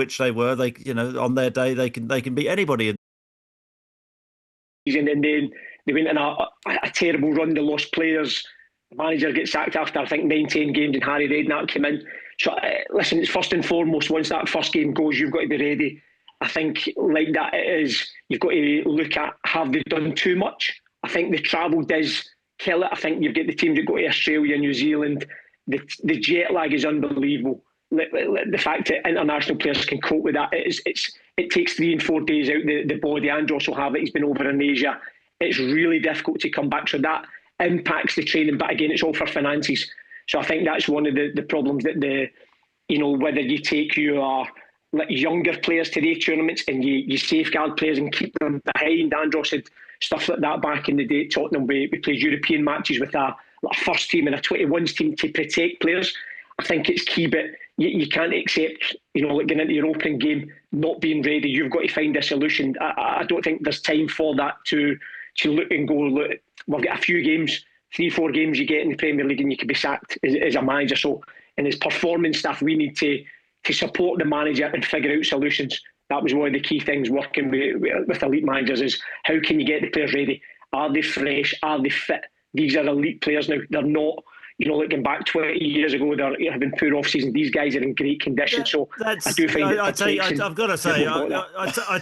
which they were. They, on their day, they can beat anybody. And then they went in a terrible run. They lost players. The manager gets sacked after, I think, 9-10 games, and Harry Redknapp came in. So, listen, it's first and foremost, once that first game goes, you've got to be ready. I think, like that, it is, you've got to look at, have they done too much? I think the travel does kill it. I think you've got the teams that go to Australia, New Zealand. The jet lag is unbelievable. The fact that international players can cope with that, it takes 3 and 4 days out the body. Andros will have it. He's been over in Asia. It's really difficult to come back. So that impacts the training. But again, it's all for finances. So I think that's one of the problems that whether you take your younger players to the tournaments and you safeguard players and keep them behind. Andros had stuff like that back in the day at Tottenham. We played European matches with a first team and a 21s team to protect players. I think it's key, but you can't accept, getting into your opening game, not being ready. You've got to find a solution. I don't think there's time for that to look and go, look, we've got a few games, 3-4 games you get in the Premier League and you can be sacked as a manager. So, and as performance staff, we need to support the manager and figure out solutions. That was one of the key things working with elite managers is how can you get the players ready? Are they fresh? Are they fit? These are elite players now. They're not, looking back 20 years ago, they're having poor off-season. These guys are in great condition. Yeah, so I do find I've got to say, I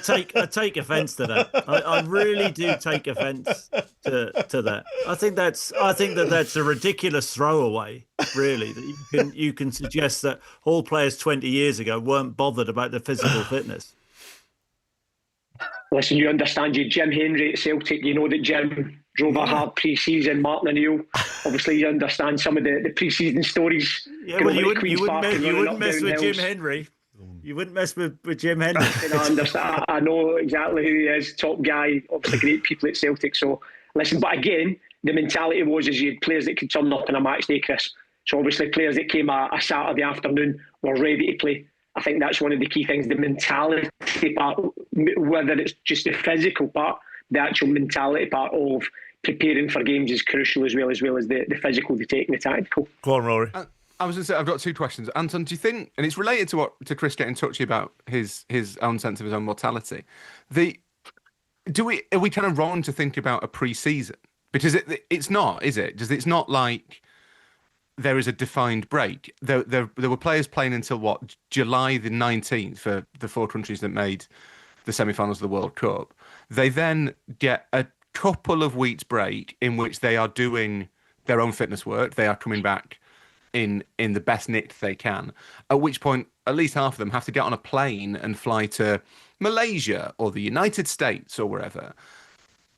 take offence to that. I really do take offence to that. I think that's a ridiculous throwaway, really. That you can suggest that all players 20 years ago weren't bothered about their physical fitness. Listen, you understand Jim Henry at Celtic. You know that Jim drove a hard pre-season. Martin O'Neill, obviously, you understand some of the pre-season stories. Yeah, well, you wouldn't mess with Jim Henry. You wouldn't mess with Jim Henry. I understand. I know exactly who he is. Top guy. Obviously, great people at Celtic. So, listen, but again, the mentality was you had players that could turn up on a match day, Chris. So, obviously, players that came a Saturday afternoon were ready to play. I think that's one of the key things, the mentality part, whether it's just the physical part, the actual mentality part of preparing for games is crucial as well as the physical, the technical, the tactical. Go on, Rory. I was going to say, I've got 2 questions. Anton, do you think, and it's related to Chris getting touchy about his own sense of his own mortality, are we kind of wrong to think about a pre-season? Because it's not, is it? It's not like there is a defined break. There were players playing until July the 19th for the 4 countries that made the semi-finals of the World Cup. They then get a couple of weeks break in which they are doing their own fitness work. They are coming back in the best nick they can. At which point, at least half of them have to get on a plane and fly to Malaysia or the United States or wherever.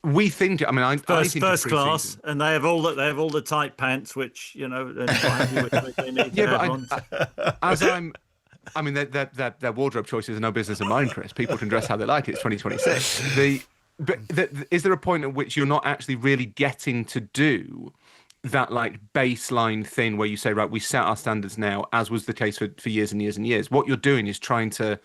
We think. I mean, I think first class, and they have all the tight pants, which they need. Yeah, but their wardrobe choices are no business of mine, Chris. People can dress how they like. It's 2026. Is there a point at which you're not actually really getting to do that baseline thing where you say, right, we set our standards now, as was the case for years and years and years? What you're doing is trying to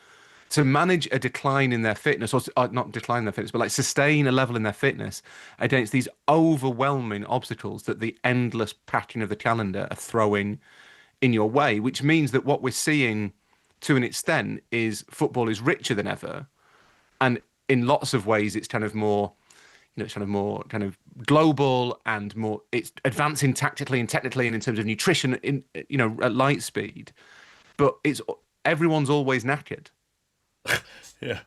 manage a decline in their fitness, or not decline in their fitness, but sustain a level in their fitness against these overwhelming obstacles that the endless packing of the calendar are throwing in your way, which means that what we're seeing to an extent is football is richer than ever. And in lots of ways, it's kind of more, it's kind of more kind of global and more, it's advancing tactically and technically and in terms of nutrition, at light speed. But everyone's always knackered. Yeah.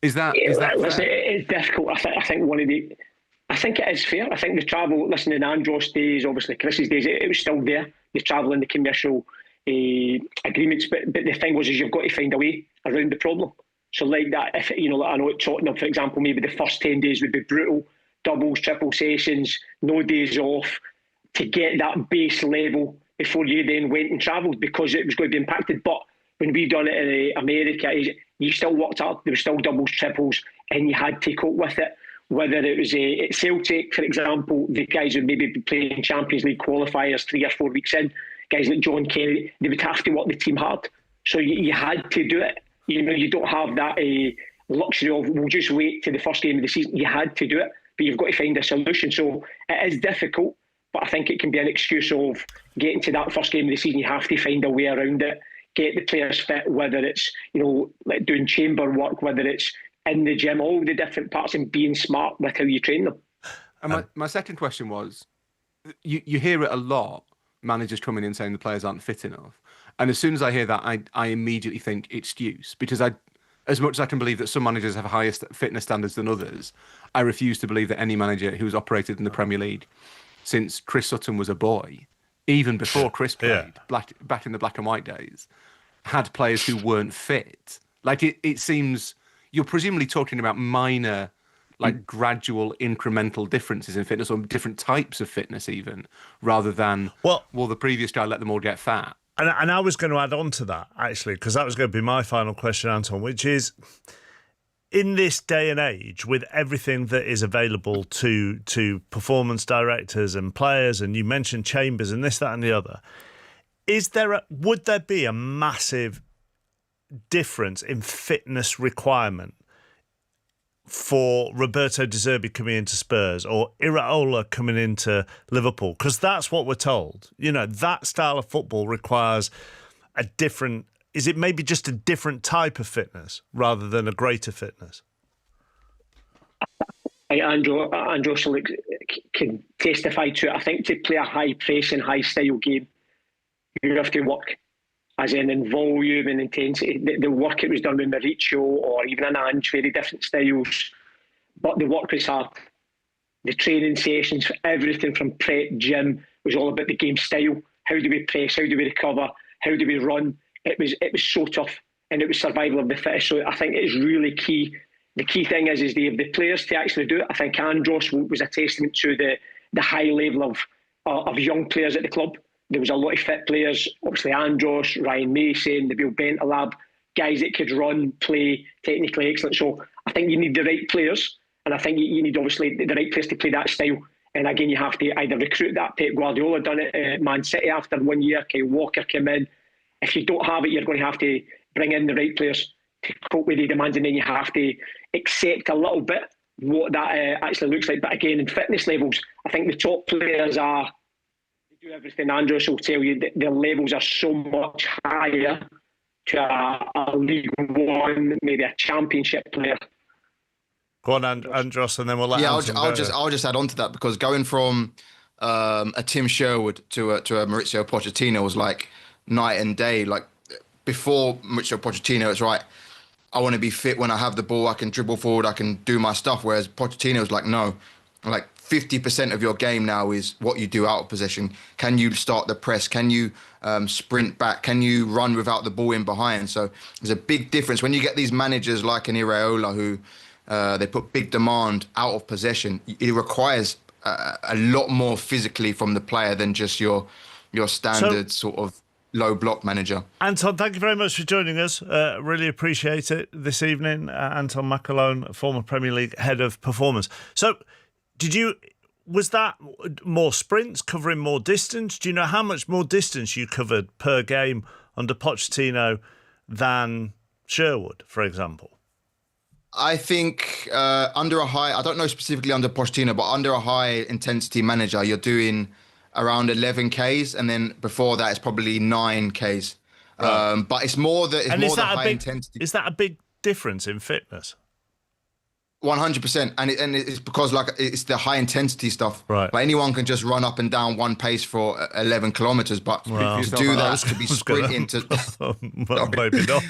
Is that listen, it's difficult. I think it is fair. I think the travel, listening to Andros' days, obviously Chris's days, it was still there. The travel and the commercial agreements, but the thing was you've got to find a way around the problem. So like that, if I know at Tottenham, for example, maybe the first 10 days would be brutal, doubles, triple sessions, no days off, to get that base level before you then went and travelled, because it was going to be impacted. But when we done it in America, you still worked up, there was still doubles, triples, and you had to cope with it. Whether it was at Celtic, for example, the guys would maybe be playing Champions League qualifiers 3 or 4 weeks in, guys like John Kennedy, they would have to work the team hard. So you had to do it. You don't have that luxury of, we'll just wait to the first game of the season. You had to do it, but you've got to find a solution. So it is difficult, but I think it can be an excuse of getting to that first game of the season. You have to find a way around it. get the players fit, whether it's, like doing chamber work, whether it's in the gym, all the different parts, and being smart with how you train them. And my second question was, you hear it a lot, managers coming in saying the players aren't fit enough. And as soon as I hear that, I immediately think excuse, because as much as I can believe that some managers have higher fitness standards than others, I refuse to believe that any manager who's operated in the Premier League since Chris Sutton was a boy, even before Chris played, back in the black and white days, had players who weren't fit. Like, it seems you're presumably talking about minor, like gradual incremental differences in fitness, or different types of fitness even, rather than, well, the previous guy let them all get fat. And I was going to add on to that, actually, because that was going to be my final question, Anton, which is, in this day and age, with everything that is available to performance directors and players, and you mentioned chambers and this, that and the other, would there be a massive difference in fitness requirement for Roberto De Zerbi coming into Spurs or Iraola coming into Liverpool? Because that's what we're told. That style of football requires a different... Is it maybe just a different type of fitness rather than a greater fitness? Andrew can testify to it. I think to play a high-pressing, high-style game, you have to work, as in volume and intensity. The work it was done with Mauricio or even an Ange, very different styles. But the work was hard. The training sessions, everything from prep, gym, was all about the game style. How do we press? How do we recover? How do we run? It was so tough, and it was survival of the fittest. So I think it is really key. The key thing is they have the players to actually do it. I think Andros was a testament to the high level of young players at the club. There was a lot of fit players, obviously Andros, Ryan Mason, Nabil Bentaleb, guys that could run, play, technically excellent. So I think you need the right players, and I think you need obviously the right players to play that style. And again, you have to either recruit that. Pep Guardiola done it at Man City after 1 year. Kyle Walker came in. If you don't have it, you're going to have to bring in the right players to cope with the demands, and then you have to accept a little bit what that actually looks like. But again, in fitness levels, I think the top players do everything. Andros will tell you that their levels are so much higher to a League One, maybe a Championship player. Go on, Andros, and then we'll let. Yeah, I'll just add on to that, because going from a Tim Sherwood to a Maurizio Pochettino was like night and day. Like, before Maurizio Pochettino, it's right, I want to be fit when I have the ball, I can dribble forward, I can do my stuff. Whereas Pochettino was like, no, like 50% of your game now is what you do out of possession. Can you start the press? Can you sprint back? Can you run without the ball in behind? So there's a big difference when you get these managers like an Iraola who they put big demand out of possession. It requires a lot more physically from the player than just your standard sort of low block manager. Anton, thank you very much for joining us. Really appreciate it this evening. Anton McAlone, former Premier League head of performance. So, was that more sprints, covering more distance? Do you know how much more distance you covered per game under Pochettino than Sherwood, for example? I think under a high, I don't know specifically under Pochettino, but under a high intensity manager, you're doing around 11 Ks, and then before that it's probably 9 Ks. Right. But it's more the high intensity. Is that a big difference in fitness? 100%, and it's because like it's the high intensity stuff. Right. Like anyone can just run up and down one pace for 11 kilometers, but to do that, to be sprinting, well, maybe not.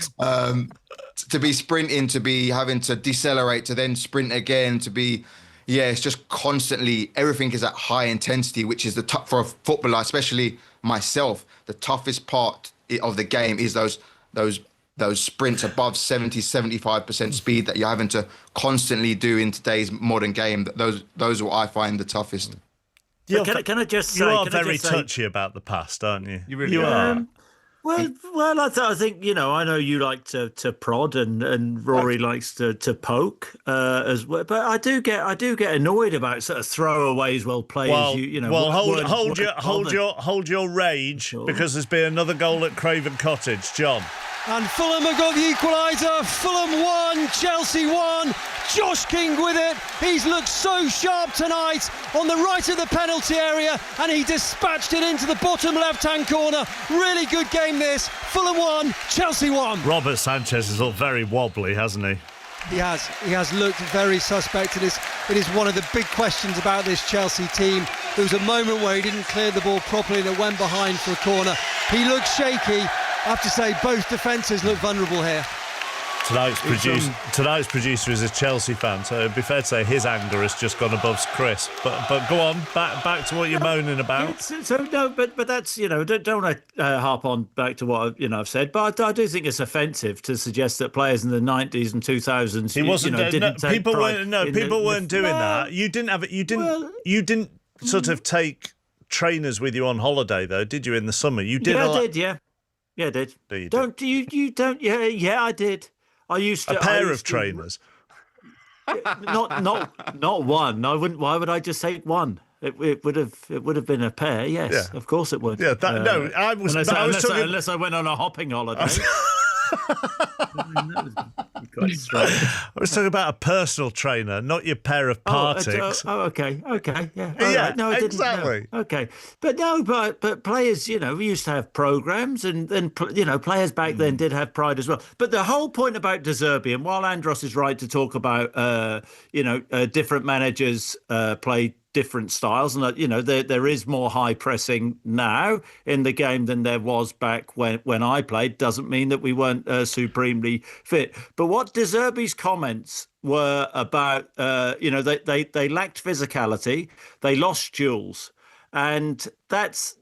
To be sprinting, to be having to decelerate, to then sprint again, to be, it's just constantly, everything is at high intensity, which is for a footballer, especially myself, the toughest part of the game is those sprints above 70, 75% speed that you're having to constantly do in today's modern game. Those are what I find the toughest. Yeah, can I just say... You are very touchy about the past, aren't you? You really are. Well, I think, I know you like to prod and Rory likes to poke as well, but I do get annoyed about sort of throwaways. Well players, hold your rage, because there's been another goal at Craven Cottage, John. And Fulham have got the equaliser. Fulham 1, Chelsea 1. Josh King with it. He's looked so sharp tonight on the right of the penalty area, and he dispatched it into the bottom left-hand corner. Really good game this. Fulham 1, Chelsea 1. Robert Sanchez has looked very wobbly, hasn't he? He has looked very suspect. It is one of the big questions about this Chelsea team. There was a moment where he didn't clear the ball properly and it went behind for a corner. He looked shaky. I have to say, both defences look vulnerable here. Tonight's producer is a Chelsea fan, so it'd be fair to say his anger has just gone above Chris. But go on, back to what you're moaning about. But that's, don't want to harp on back to what I've said. But I do think it's offensive to suggest that players in the 90s and 2000s people weren't doing that. You didn't sort of take trainers with you on holiday though, did you? In the summer, you did. Yeah, I did. Yeah, I did. No, you don't you don't? Yeah, I did. I used to a pair of trainers. Not one. I wouldn't. Why would I just take one? It would have been a pair. Yes, yeah. Of course it would. Yeah, unless I went on a hopping holiday. I was talking about a personal trainer, not your pair of Partics. Okay, yeah. Yeah, right. No, I didn't. exactly. No. Okay, but players, we used to have programs, and players back then did have pride as well. But the whole point about De Zerbi, and while Andros is right to talk about, different managers play different styles, and there is more high pressing now in the game than there was back when I played. Doesn't mean that we weren't supremely fit. But what De Zerbi's comments were about, they lacked physicality, they lost duels, and that's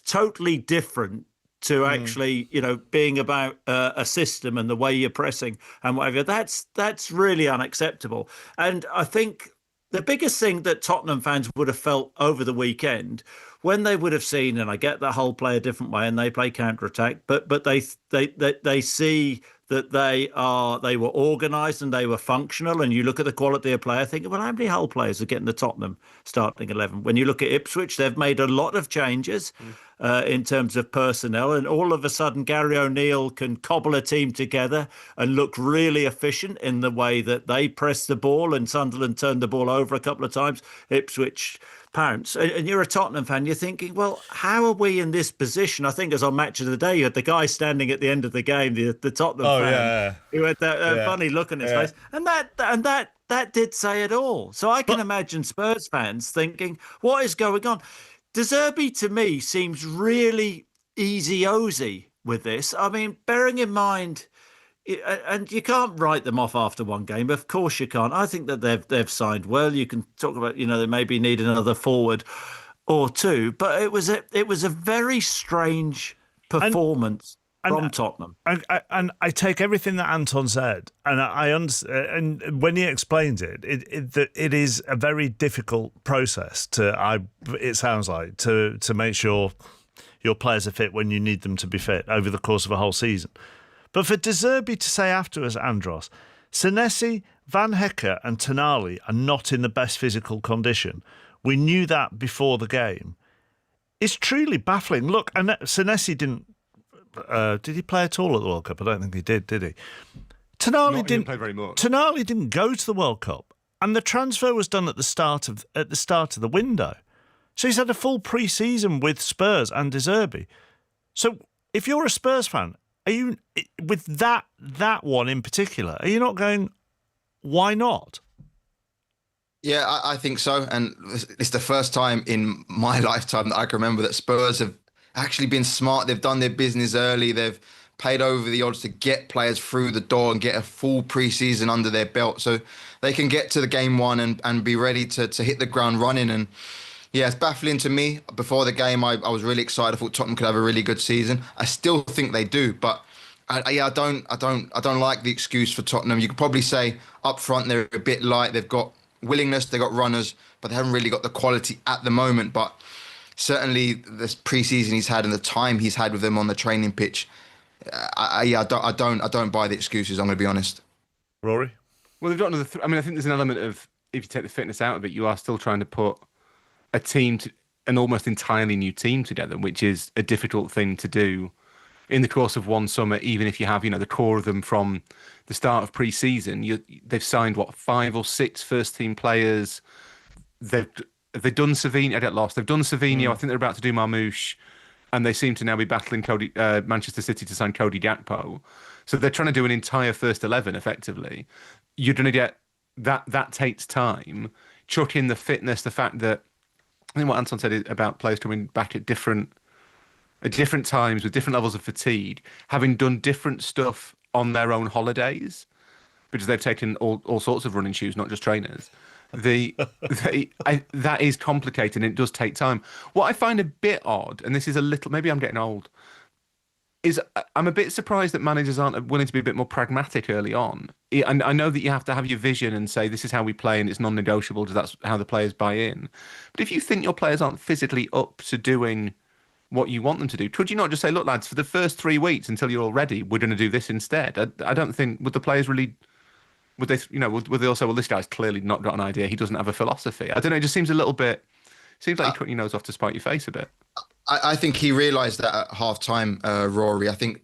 totally different to actually, being about a system and the way you're pressing and whatever. That's really unacceptable. And I think the biggest thing that Tottenham fans would have felt over the weekend, when they would have seen, and I get that Hull play a different way and they play counter-attack, but they see that they were organised and they were functional, and you look at the quality of player, thinking, well, how many Hull players are getting the Tottenham starting 11? When you look at Ipswich, they've made a lot of changes in terms of personnel, and all of a sudden Gary O'Neill can cobble a team together and look really efficient in the way that they press the ball, and Sunderland turned the ball over a couple of times. Ipswich pounce, and you're a Tottenham fan, you're thinking, well, how are we in this position? I think as on Match of the Day, you had the guy standing at the end of the game, the Tottenham fan, who had that funny look on his face, and that did say it all. So I can imagine Spurs fans thinking, what is going on? De Zerbi, to me, seems really easy-ozy with this. I mean, bearing in mind, and you can't write them off after one game. Of course you can't. I think that they've signed well. You can talk about, they maybe need another forward or two, but it was a very strange performance from Tottenham. And I take everything that Anton said, and I understand. And when he explains it, it is a very difficult process it sounds like to make sure your players are fit when you need them to be fit over the course of a whole season. But for De Zerbi to say afterwards, Andros, Senesi, Van Hecke and Tonali are not in the best physical condition. We knew that before the game. It's truly baffling. Look, and Senesi didn't... did he play at all at the World Cup? I don't think he did he? Tonali didn't play very much. Tonali didn't go to the World Cup, and the transfer was done at the start of the window. So he's had a full pre-season with Spurs and De Zerbi. So if you're a Spurs fan, are you, with that one in particular, are you not going, why not? Yeah, I think so. And it's the first time in my lifetime that I can remember that Spurs have actually been smart. They've done their business early. They've paid over the odds to get players through the door and get a full pre-season under their belt so they can get to the game one and be ready to hit the ground running. And yeah, it's baffling to me. Before the game, I was really excited. I thought Tottenham could have a really good season. I still think they do, but I don't like the excuse for Tottenham. You could probably say up front they're a bit light. They've got willingness, they've got runners, but they haven't really got the quality at the moment. But certainly this pre-season he's had and the time he's had with them on the training pitch, I don't buy the excuses. I'm going to be honest. Rory? Well, they've got another. I think there's an element of, if you take the fitness out of it, you are still trying to put an almost entirely new team together, which is a difficult thing to do in the course of one summer, even if you have, the core of them from the start of pre-season, they've signed, 5 or 6 first-team players. They've done Savini. I get lost. They've done Savini. I think they're about to do Marmouche, and they seem to now be battling Manchester City to sign Cody Gakpo. So they're trying to do an entire first 11 effectively. You're going to get that takes time. Chuck in the fitness, the fact that I think what Anton said about players coming back at different times with different levels of fatigue, having done different stuff on their own holidays, because they've taken all sorts of running shoes, not just trainers. That is complicated, and it does take time. What I find a bit odd, and this is a little, maybe I'm getting old, is I'm a bit surprised that managers aren't willing to be a bit more pragmatic early on. And I know that you have to have your vision and say, this is how we play and it's non-negotiable because that's how the players buy in. But if you think your players aren't physically up to doing what you want them to do, could you not just say, look, lads, for the first 3 weeks until you're all ready, we're going to do this instead? I don't think, would the players really, would they, would they also, well, this guy's clearly not got an idea. He doesn't have a philosophy. I don't know. It just seems a little bit, seems like you're cutting your nose off to spite your face a bit. I think he realised that at half-time, Rory. I think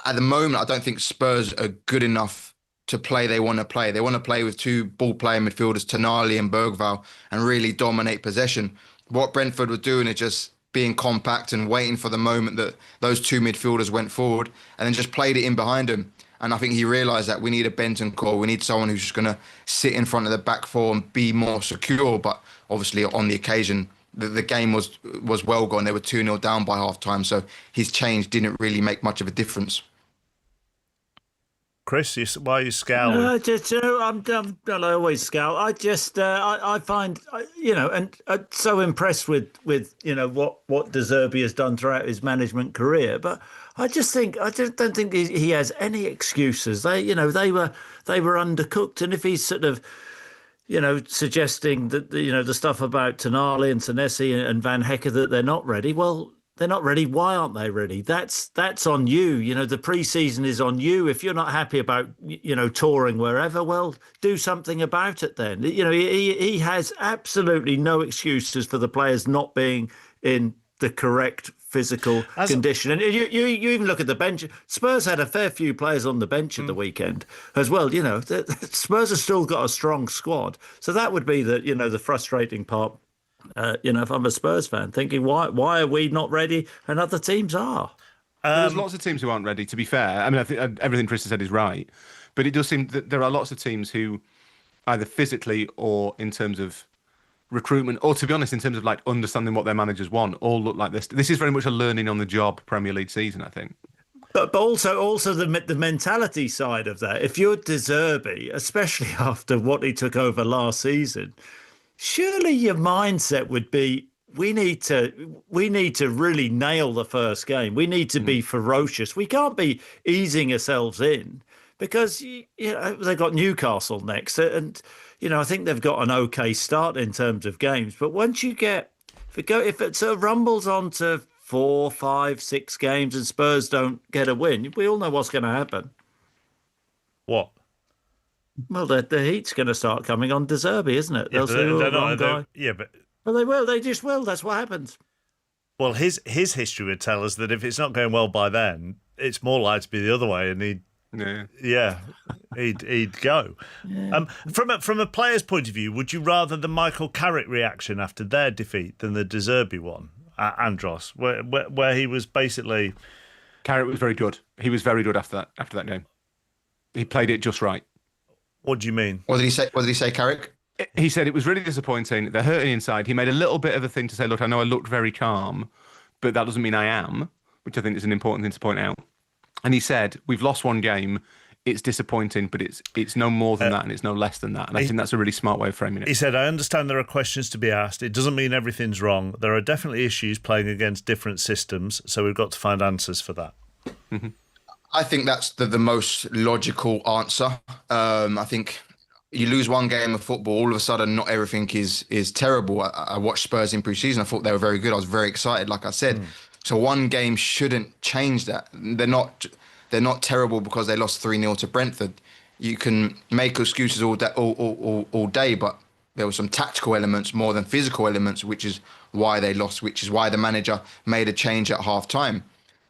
at the moment, I don't think Spurs are good enough to play they want to play. They want to play with 2 ball-playing midfielders, Tonali and Bergvall, and really dominate possession. What Brentford were doing is just being compact and waiting for the moment that those 2 midfielders went forward and then just played it in behind him. And I think he realised that we need a Bentancur. We need someone who's just going to sit in front of the back 4 and be more secure. But obviously on the occasion, the game was well gone. They were 2-0 down by half-time, so his change didn't really make much of a difference. Chris, why are you scowling? I always scowl. I find, and I'm so impressed with what De Zerbi has done throughout his management career. But I just don't think he has any excuses. They were undercooked, and if he's sort of, suggesting that the stuff about Tonali and Senesi and Van Hecke that they're not ready. Well, they're not ready. Why aren't they ready? That's on you. The pre-season is on you. If you're not happy about touring wherever, well, do something about it then. He has absolutely no excuses for the players not being in the correct physical condition. And you even look at the bench. Spurs had a fair few players on the bench at the weekend as well. Spurs have still got a strong squad. So that would be the frustrating part. If I'm a Spurs fan, thinking why are we not ready and other teams are? There's lots of teams who aren't ready, to be fair. I mean, I think everything Chris has said is right. But it does seem that there are lots of teams who either physically or in terms of recruitment, or to be honest, in terms of like understanding what their managers want, all look like this. This is very much a learning on the job Premier League season, I think. But also the mentality side of that. If you're De Zerbi, especially after what he took over last season, surely your mindset would be, we need to really nail the first game. We need to be ferocious. We can't be easing ourselves in, because they've got Newcastle next, and I think they've got an okay start in terms of games. But once you get, if it sort of rumbles on to 4, 5, 6 games and Spurs don't get a win, we all know what's going to happen. What? Well, the heat's going to start coming on De Zerbi, isn't it? They'll say, wrong guy. Yeah, but... Well, they will. They just will. That's what happens. Well, his history would tell us that if it's not going well by then, it's more likely to be the other way, and he'd go. Yeah. From a player's point of view, would you rather the Michael Carrick reaction after their defeat than the De Zerbi one, Andros, where he was basically... Carrick was very good. He was very good after that game. He played it just right. What do you mean? What did he say, Carrick? He said it was really disappointing. They're hurting inside. He made a little bit of a thing to say, look, I know I looked very calm, but that doesn't mean I am, which I think is an important thing to point out. And he said, we've lost one game. It's disappointing, but it's no more than that, and it's no less than that. And I think that's a really smart way of framing it. He said, I understand there are questions to be asked. It doesn't mean everything's wrong. There are definitely issues playing against different systems, so we've got to find answers for that. Mm-hmm. I think that's the most logical answer. I think you lose one game of football, all of a sudden not everything is terrible. I watched Spurs in pre-season. I thought they were very good. I was very excited, like I said. So one game shouldn't change that. They're not terrible because they lost 3-0 to Brentford. You can make excuses all day, but there were some tactical elements more than physical elements, which is why they lost, which is why the manager made a change at half-time.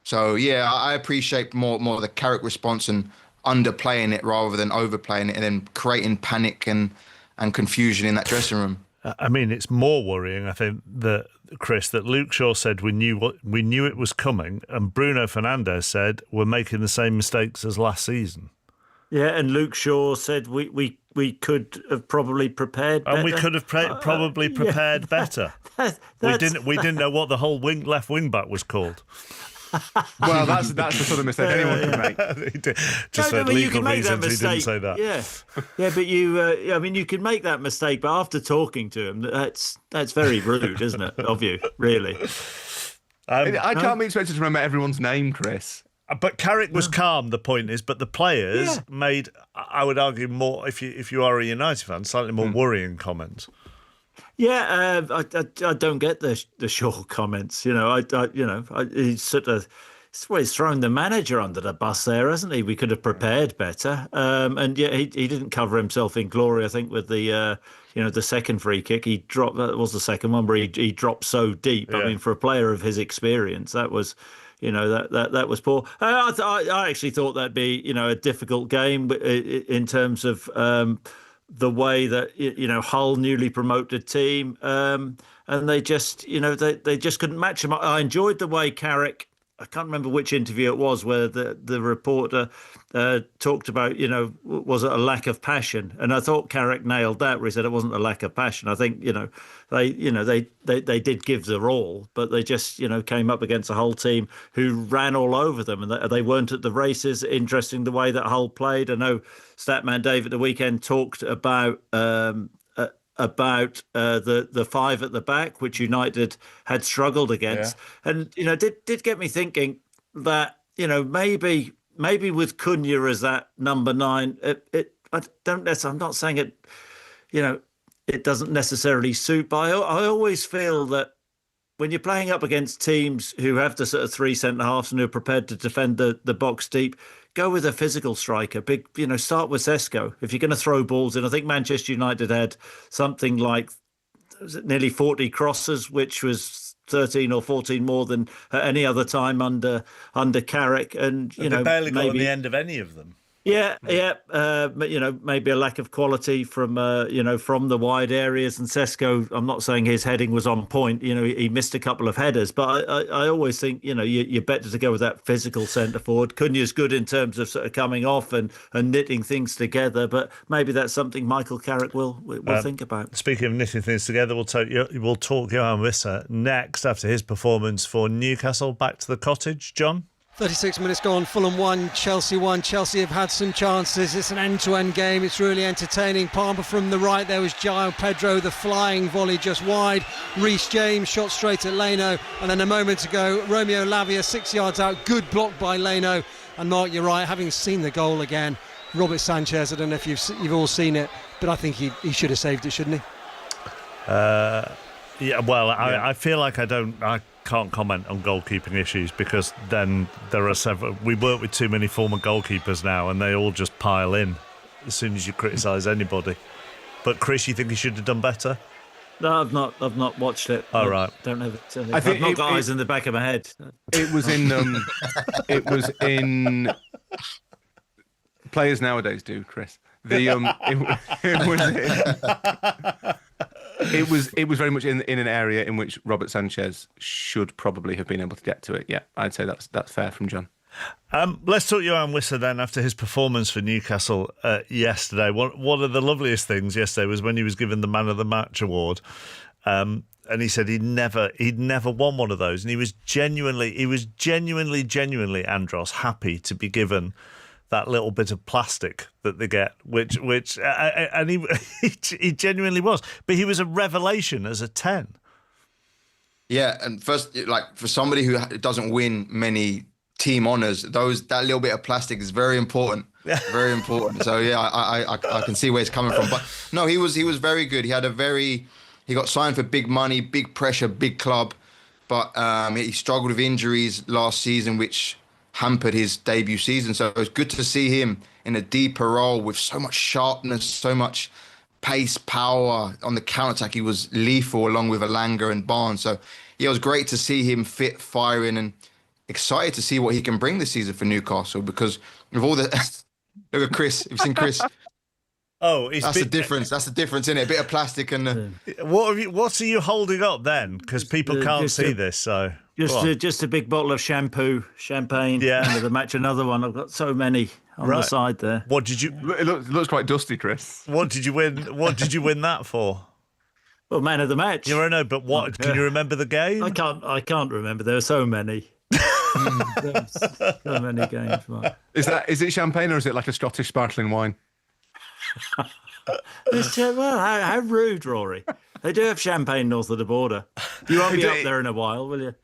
So yeah, I appreciate more the Carrick response and underplaying it rather than overplaying it and then creating panic and confusion in that dressing room. I mean, it's more worrying, I think, that Chris, that Luke Shaw said we knew it was coming, and Bruno Fernandes said we're making the same mistakes as last season. Yeah, and Luke Shaw said we could have probably prepared better. And we could have probably prepared better. We didn't know what the whole left wing back was called. Well, that's the sort of mistake anyone can make. Just for legal reasons, he didn't say that. Yeah, but you can make that mistake, but after talking to him, that's very rude, isn't it, of you, really? I can't be expected to remember everyone's name, Chris. But Carrick was calm, the point is, but the players made, I would argue, more, if you are a United fan, slightly more worrying comments. Yeah, I don't get the Shaw comments. He's sort of he's thrown the manager under the bus there, hasn't he? We could have prepared better. And yeah, he didn't cover himself in glory. I think with the the second free kick, he dropped. That was the second one where he dropped so deep. Yeah. I mean, for a player of his experience, that was. That was poor. I actually thought that'd be a difficult game in terms of the way that Hull, newly promoted team, and they just they just couldn't match him. I enjoyed the way Carrick. I can't remember which interview it was where the reporter talked about, was it a lack of passion? And I thought Carrick nailed that, where he said it wasn't a lack of passion. I think, they did give their all, but they just, came up against a Hull team who ran all over them, and they weren't at the races. Interesting the way that Hull played. I know Statman Dave at the weekend talked about the five at the back, which United had struggled against, and did get me thinking that maybe with Cunha as that number 9, I'm not saying it, it doesn't necessarily suit, but I always feel that when you're playing up against teams who have the sort of 3 centre halves and who are prepared to defend the box deep, go with a physical striker. Start with Sesko. If you're going to throw balls in, I think Manchester United had something like nearly 40 crosses, which was 13 or 14 more than at any other time under Carrick. And they barely got on the end of any of them. Yeah. Maybe a lack of quality from the wide areas. And Sesko, I'm not saying his heading was on point. He missed a couple of headers, but I always think, you're better to go with that physical centre forward. Cunha's good in terms of sort of coming off and knitting things together, but maybe that's something Michael Carrick will think about. Speaking of knitting things together, we'll talk Johan Wissa next after his performance for Newcastle. Back to the cottage, John. 36 minutes gone, Fulham 1, Chelsea 1. Chelsea have had some chances. It's an end-to-end game. It's really entertaining. Palmer from the right. There was João Pedro, the flying volley just wide. Reece James shot straight at Leno. And then a moment ago, Romeo Lavia 6 yards out. Good block by Leno. And Mark, you're right. Having seen the goal again, Robert Sanchez, I don't know if you've all seen it, but I think he should have saved it, shouldn't he? I feel like I can't comment on goalkeeping issues because then there are several. We work with too many former goalkeepers now, and they all just pile in as soon as you criticise anybody. But Chris, you think he should have done better? No, I've not watched it. All right, don't have it. I've not got eyes in the back of my head. It was in. It was in. Players nowadays do, Chris. It was very much in an area in which Robert Sanchez should probably have been able to get to it. Yeah, I'd say that's fair from John. Let's talk Johan Wissa then after his performance for Newcastle yesterday. One of the loveliest things yesterday was when he was given the Man of the Match award, and he said he'd never won one of those, and he was genuinely Andros happy to be given that little bit of plastic that they get, which and he genuinely was. But he was a revelation as a 10. Yeah, and first, like for somebody who doesn't win many team honours, that little bit of plastic is very important. Very important. So yeah, I can see where he's coming from. But no, he was very good. He got signed for big money, big pressure, big club. But he struggled with injuries last season, which hampered his debut season. So it was good to see him in a deeper role with so much sharpness, so much pace, power on the counter-attack. He was lethal along with Elanga and Barnes. So yeah, it was great to see him fit, firing and excited to see what he can bring this season for Newcastle, because with all the look at Chris. You've seen Chris. Oh, that's the difference. That's the difference, isn't it? A bit of plastic and. What are you holding up then? Because people can't see this. So just a big bottle of champagne. Yeah. End of the match, another one. I've got so many on the side there. What did you? It looks quite dusty, Chris. What did you win? What did you win that for? Well, man of the match. You know, but what? Can you remember the game? I can't remember. There are so many. So many games. Mark. Is it champagne or is it like a Scottish sparkling wine? Well, how rude, Rory. They do have champagne north of the border. You won't be up there in a while, will you?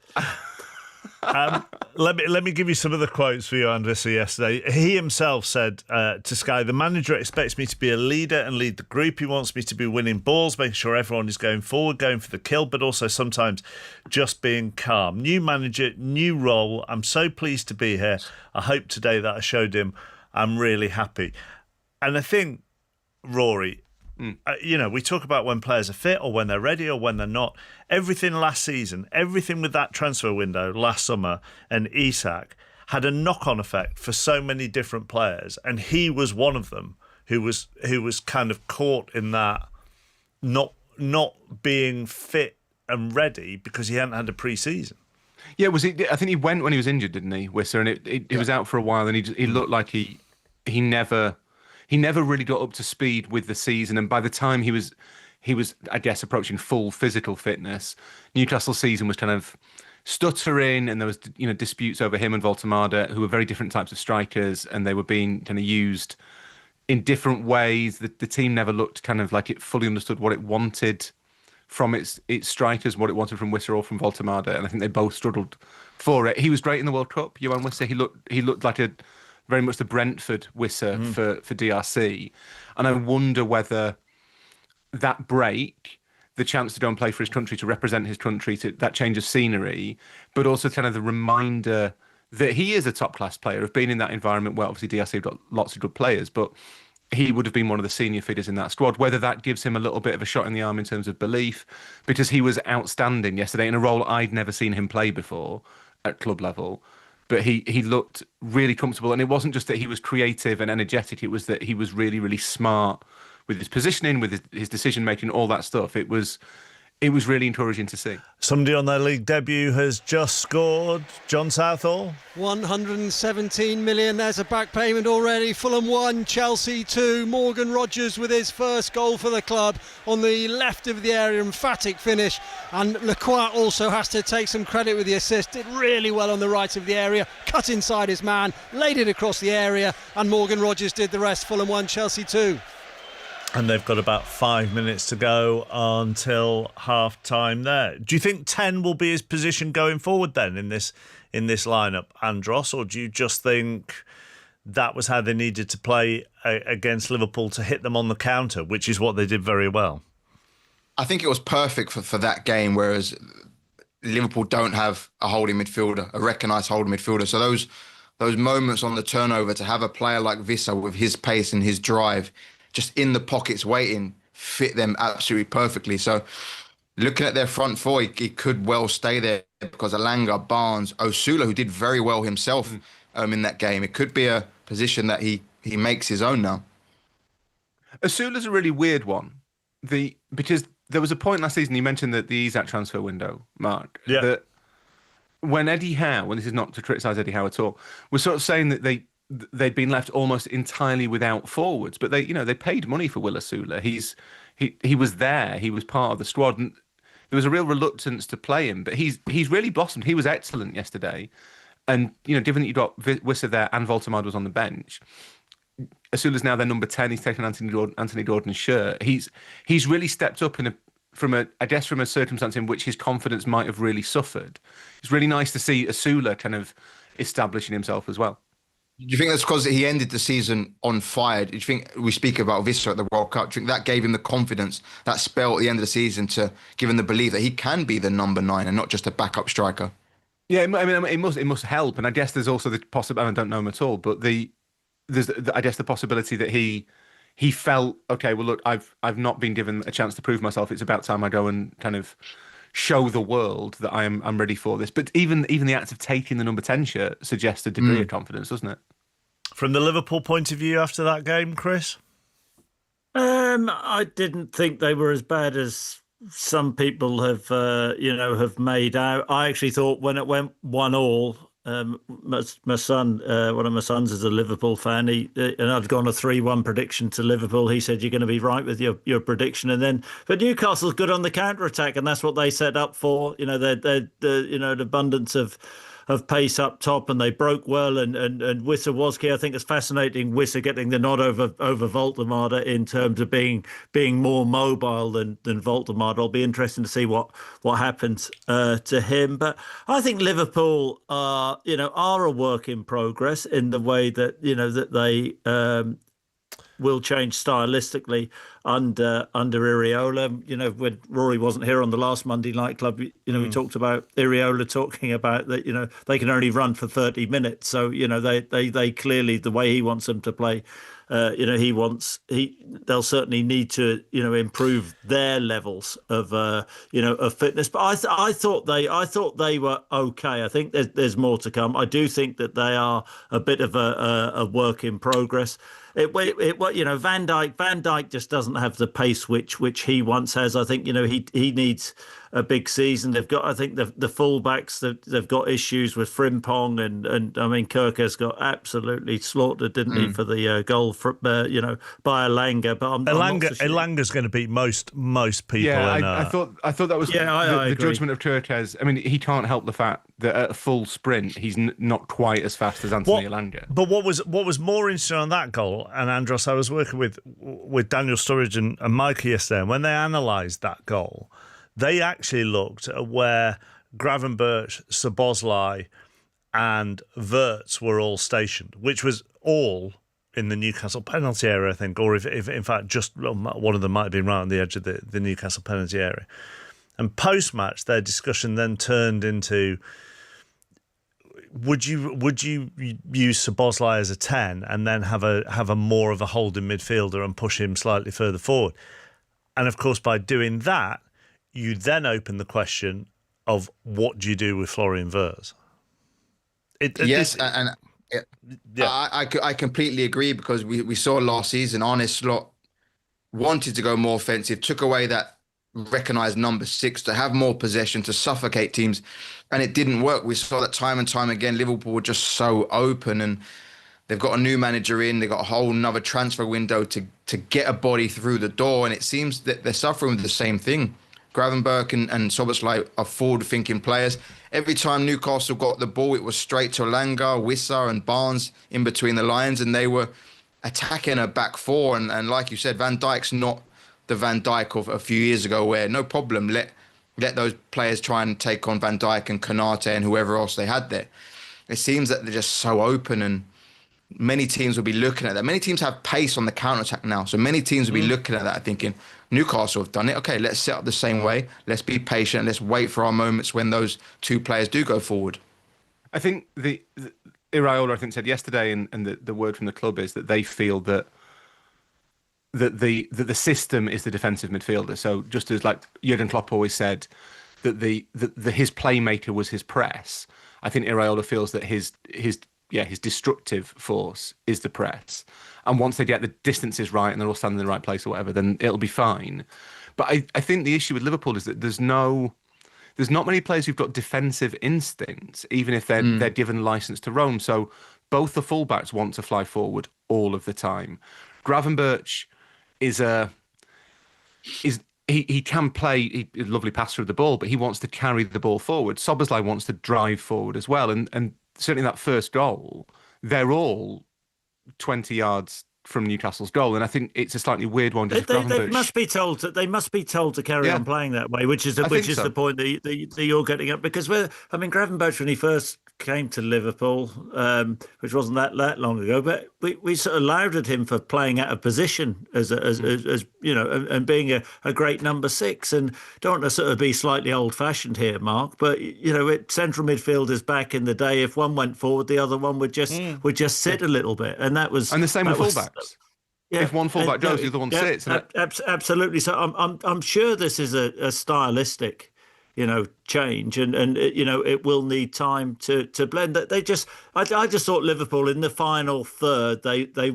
Let me give you some of the quotes for you, Andressa, yesterday. He himself said to Sky, "The manager expects me to be a leader and lead the group. He wants me to be winning balls, making sure everyone is going forward, going for the kill, but also sometimes just being calm. New manager, new role. I'm so pleased to be here. I hope today that I showed him I'm really happy." And I think, Rory, we talk about when players are fit or when they're ready or when they're not. Everything last season, everything with that transfer window last summer and Isak had a knock-on effect for so many different players, and he was one of them who was kind of caught in that not being fit and ready because he hadn't had a pre-season. Yeah, I think he went when he was injured, didn't he, Wisser? And he was out for a while, and he looked like he never really got up to speed with the season. And by the time he was, I guess, approaching full physical fitness, Newcastle's season was kind of stuttering, and there was, disputes over him and Voltemada, who were very different types of strikers, and they were being kind of used in different ways. The team never looked kind of like it fully understood what it wanted from its strikers, what it wanted from Wisser or from Voltemada, and I think they both struggled for it. He was great in the World Cup, Johan Wisser. He looked like very much the Brentford Wisser for DRC. And I wonder whether that break, the chance to go and play for his country, to represent his country, to that change of scenery, but also kind of the reminder that he is a top-class player, of being in that environment where obviously DRC have got lots of good players, but he would have been one of the senior figures in that squad, whether that gives him a little bit of a shot in the arm in terms of belief, because he was outstanding yesterday in a role I'd never seen him play before at club level. But he looked really comfortable. And it wasn't just that he was creative and energetic. It was that he was really, really smart with his positioning, with his decision-making, all that stuff. It was really encouraging to see. Somebody on their league debut has just scored. John Southall. 117 million. There's a back payment already. Fulham 1, Chelsea 2. Morgan Rogers with his first goal for the club on the left of the area. Emphatic finish. And Lacroix also has to take some credit with the assist. Did really well on the right of the area. Cut inside his man. Laid it across the area. And Morgan Rogers did the rest. Fulham 1, Chelsea 2. And they've got about 5 minutes to go until half-time there. Do you think 10 will be his position going forward then in this lineup, Andros? Or do you just think that was how they needed to play against Liverpool to hit them on the counter, which is what they did very well? I think it was perfect for that game, whereas Liverpool don't have a holding midfielder, a recognised holding midfielder. So those moments on the turnover, to have a player like Vissa with his pace and his drive just in the pockets waiting, fit them absolutely perfectly. So looking at their front four, he could well stay there, because Alanga, Barnes, Osula, who did very well himself in that game, it could be a position that he makes his own now. Osula's a really weird one, because there was a point last season, you mentioned that the Isak transfer window, Mark, that when Eddie Howe, and this is not to criticise Eddie Howe at all, was sort of saying that they'd been left almost entirely without forwards, but they paid money for Will Osula. He was there, he was part of the squad, and there was a real reluctance to play him. But he's really blossomed. He was excellent yesterday, and given that you got Wisser there and Voltemade was on the bench, Osula's now their number 10. He's taken Anthony Gordon's shirt. He's really stepped up from a circumstance in which his confidence might have really suffered. It's really nice to see Osula kind of establishing himself as well. Do you think that's because he ended the season on fire? Do you think, we speak about Vissa at the World Cup, do you think that gave him the confidence, that spell at the end of the season, to give him the belief that he can be the number 9 and not just a backup striker? Yeah, I mean, it must help. And I guess there's also the possibility, I don't know him at all, but there's I guess the possibility that he felt, okay, well, look, I've not been given a chance to prove myself. It's about time I go and kind of show the world that I'm ready for this. But even the act of taking the number 10 shirt suggests a degree of confidence, doesn't it? From the Liverpool point of view after that game, Chris? I didn't think they were as bad as some people have made out. I actually thought when it went 1-1, my son, one of my sons is a Liverpool fan. And I'd gone a 3-1 prediction to Liverpool. He said, "You're going to be right with your prediction." And then, but Newcastle's good on the counter attack, and that's what they set up for. The abundance of pace up top, and they broke well. And Wissa Wozki, I think it's fascinating. Wissa getting the nod over Voldemar in terms of being more mobile than Voldemar. It'll be interesting to see what happens to him. But I think Liverpool are a work in progress in the way that that they will change stylistically under Iraola. When Rory wasn't here on the last Monday Night Club, we talked about Iraola talking about that. They can only run for 30 minutes, so they clearly, the way he wants them to play, they'll certainly need to improve their levels of fitness. But I thought they were okay. I think there's more to come. I do think that they are a bit of a work in progress. Van Dijk just doesn't have the pace which he once has. I think he needs a big season. They've got, I think, the fullbacks, they've got issues with Frimpong, and I mean Kirker's got absolutely slaughtered, didn't he, for the goal by Elanga. But I'm not so sure. Elanga's going to beat most people. Yeah, I thought that was the judgment of Kirkez. I mean, he can't help the fact that at a full sprint he's not quite as fast as Anthony Elanga. But what was more interesting on that goal, and Andros, I was working with Daniel Sturridge and Micah yesterday, and when they analysed that goal, they actually looked at where Gravenberch, Szoboszlai and Wirtz were all stationed, which was all in the Newcastle penalty area, I think, or if in fact just one of them might have been right on the edge of the Newcastle penalty area. And post-match, their discussion then turned into, would you use Szoboszlai as a 10 and then have a more of a holding midfielder and push him slightly further forward? And of course, by doing that, you then open the question of what do you do with Florian Wirtz? I completely agree, because we saw last season Arne Slot wanted to go more offensive, took away that recognised number 6 to have more possession, to suffocate teams, and it didn't work. We saw that time and time again. Liverpool were just so open, and they've got a new manager in. They've got a whole another transfer window to get a body through the door, and it seems that they're suffering with the same thing. Gravenberch and Szoboszlai are forward-thinking players. Every time Newcastle got the ball, it was straight to Elanga, Wissa and Barnes in between the lines, and they were attacking a back four. And like you said, Van Dijk's not the Van Dijk of a few years ago, where no problem, let those players try and take on Van Dijk and Konate and whoever else they had there. It seems that they're just so open, and many teams will be looking at that. Many teams have pace on the counter-attack now, so many teams will be looking at that thinking, Newcastle have done it. Okay, let's set up the same way. Let's be patient. Let's wait for our moments when those two players do go forward. I think the Iraola, I think, said yesterday, and the word from the club is that they feel that the system is the defensive midfielder. So just as like Jurgen Klopp always said that his playmaker was his press, I think Iraola feels that his destructive force is the press. And once they get the distances right and they're all standing in the right place or whatever, then it'll be fine. But I think the issue with Liverpool is that there's not many players who've got defensive instincts, even if they're given license to roam. So both the fullbacks want to fly forward all of the time. Gravenberch he can play a lovely passer of the ball, but he wants to carry the ball forward. Szoboszlai wants to drive forward as well. And certainly that first goal, they're all 20 yards from Newcastle's goal, and I think it's a slightly weird one. They must be told to carry on playing that way, which is the point that you're getting at. Because Gravenberch, when he first came to Liverpool, which wasn't that long ago, but we sort of lauded him for playing out of position as and being a great number 6. And don't want to sort of be slightly old fashioned here, Mark, but central midfielders back in the day, if one went forward, the other one would just sit a little bit, and that was the same with fullbacks. Yeah, if one fullback goes, the other one sits. Absolutely. So I'm sure this is a stylistic, change, and it will need time to blend. That I just thought Liverpool in the final third they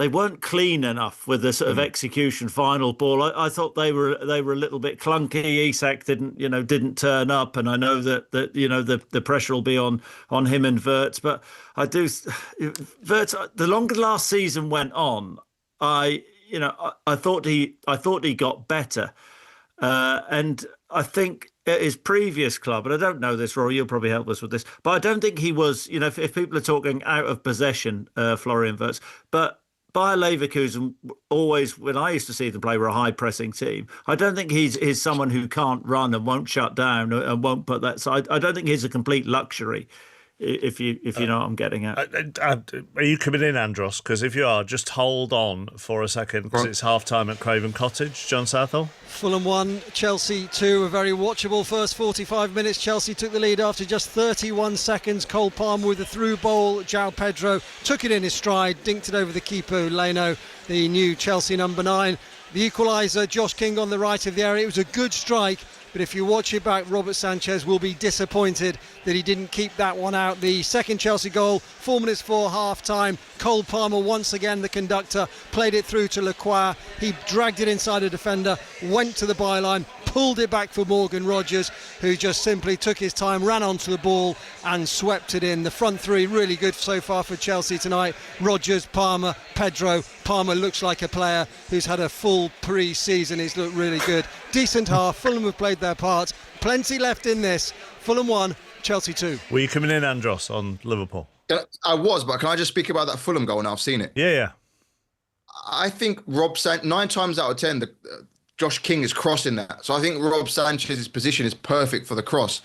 weren't clean enough with the sort of execution final ball. I thought they were a little bit clunky. Isak didn't turn up, and I know that the pressure will be on him and Wirtz. But Wirtz, the longer last season went on, I thought he got better, and I think at his previous club, and I don't know this, Rory, you'll probably help us with this, but I don't think he was, if people are talking out of possession, Florian Wirtz, but Bayer Leverkusen, always, when I used to see them play, were a high-pressing team. I don't think he's someone who can't run and won't shut down and won't put that. So I don't think he's a complete luxury, if you know what I'm getting at. Are you coming in, Andros? Because if you are, just hold on for a second, because it's half-time at Craven Cottage. John Southall? Fulham 1, Chelsea 2, a very watchable first 45 minutes. Chelsea took the lead after just 31 seconds. Cole Palmer with a through ball. João Pedro took it in his stride, dinked it over the keeper, Leno, the new Chelsea number 9. The equaliser, Josh King on the right of the area. It was a good strike, but if you watch it back, Robert Sanchez will be disappointed that he didn't keep that one out. The second Chelsea goal, 4 minutes before half-time. Cole Palmer, once again the conductor, played it through to Lacroix. He dragged it inside a defender, went to the byline, pulled it back for Morgan Rogers, who just simply took his time, ran onto the ball and swept it in. The front three really good so far for Chelsea tonight. Rogers, Palmer, Pedro. Palmer looks like a player who's had a full pre-season. He's looked really good. Decent half. Fulham have played their part. Plenty left in this. Fulham 1, Chelsea 2. Were you coming in, Andros, on Liverpool? I was, but can I just speak about that Fulham goal now? I've seen it. Yeah. I think 9 times out of 10, Josh King is crossing that. So I think Rob Sanchez's position is perfect for the cross.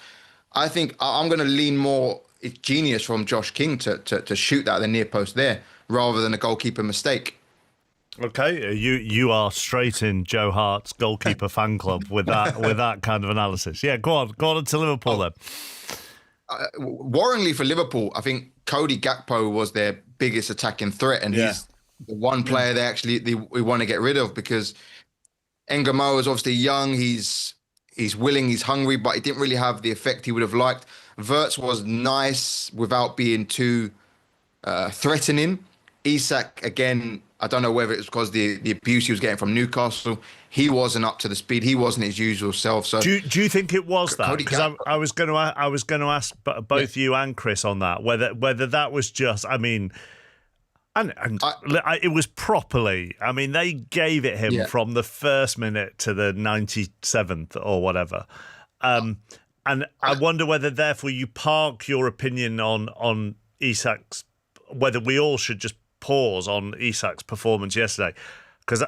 I think I'm going to lean more. It's genius from Josh King to shoot that at the near post there, rather than a goalkeeper mistake. Okay, you are straight in Joe Hart's goalkeeper fan club with that kind of analysis. Yeah, go on to Liverpool then. Worryingly for Liverpool, I think Cody Gakpo was their biggest attacking threat, and he's the one player we want to get rid of, because Ngamo is obviously young, he's willing, he's hungry, but he didn't really have the effect he would have liked. Wirtz was nice without being too threatening. Isak, again, I don't know whether it was because the abuse he was getting from Newcastle, he wasn't up to the speed, he wasn't his usual self. So do you think it was that? Because I was going to ask both you and Chris on that, whether that was just, I mean. And it was properly. I mean, they gave it him from the first minute to the 97th or whatever. And I wonder whether, therefore, you park your opinion on Isak's, whether we all should just pause on Isak's performance yesterday, because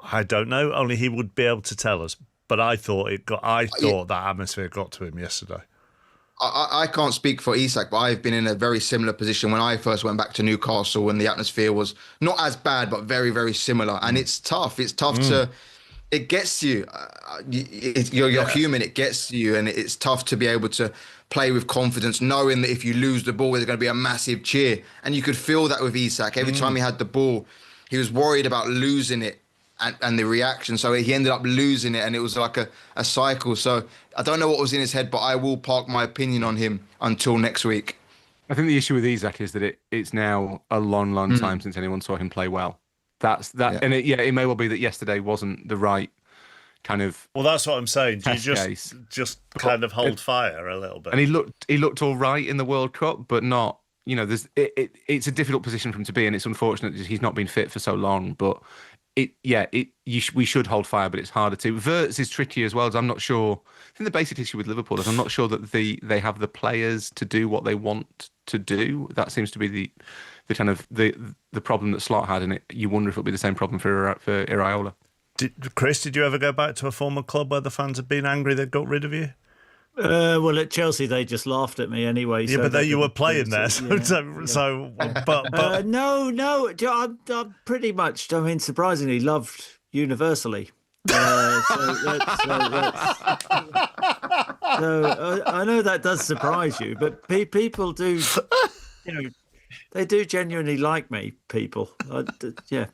I don't know. Only he would be able to tell us. But I thought that atmosphere got to him yesterday. I can't speak for Isak, but I've been in a very similar position when I first went back to Newcastle, when the atmosphere was not as bad, but very, very similar. And it's tough. It's tough to, it gets you. You're human. It gets you. And it's tough to be able to play with confidence, knowing that if you lose the ball, there's going to be a massive cheer. And you could feel that with Isak. Every time he had the ball, he was worried about losing it. And the reaction, so he ended up losing it, and it was like a cycle. So I don't know what was in his head, but I will park my opinion on him until next week. I think the issue with Isak is that it's now a long time since anyone saw him play well. That's that, yeah. And it may well be that yesterday wasn't the right kind of. Well, that's what I'm saying. Do you just kind of hold fire a little bit? And he looked all right in the World Cup, but not. It's a difficult position for him to be, and it's unfortunate that he's not been fit for so long, but. We should hold fire, but it's harder to. Wirtz is tricky as well, as I'm not sure. I think the basic issue with Liverpool is I'm not sure that they have the players to do what they want to do. That seems to be the kind of the problem that Slot had, and you wonder if it'll be the same problem for Iraola. Chris, did you ever go back to a former club where the fans had been angry they got rid of you? Well, at Chelsea, they just laughed at me anyway. Yeah, so but there you were playing there. But no, I'm pretty much, surprisingly loved universally. So I know that does surprise you, but people do, they do genuinely like me, people. Yeah.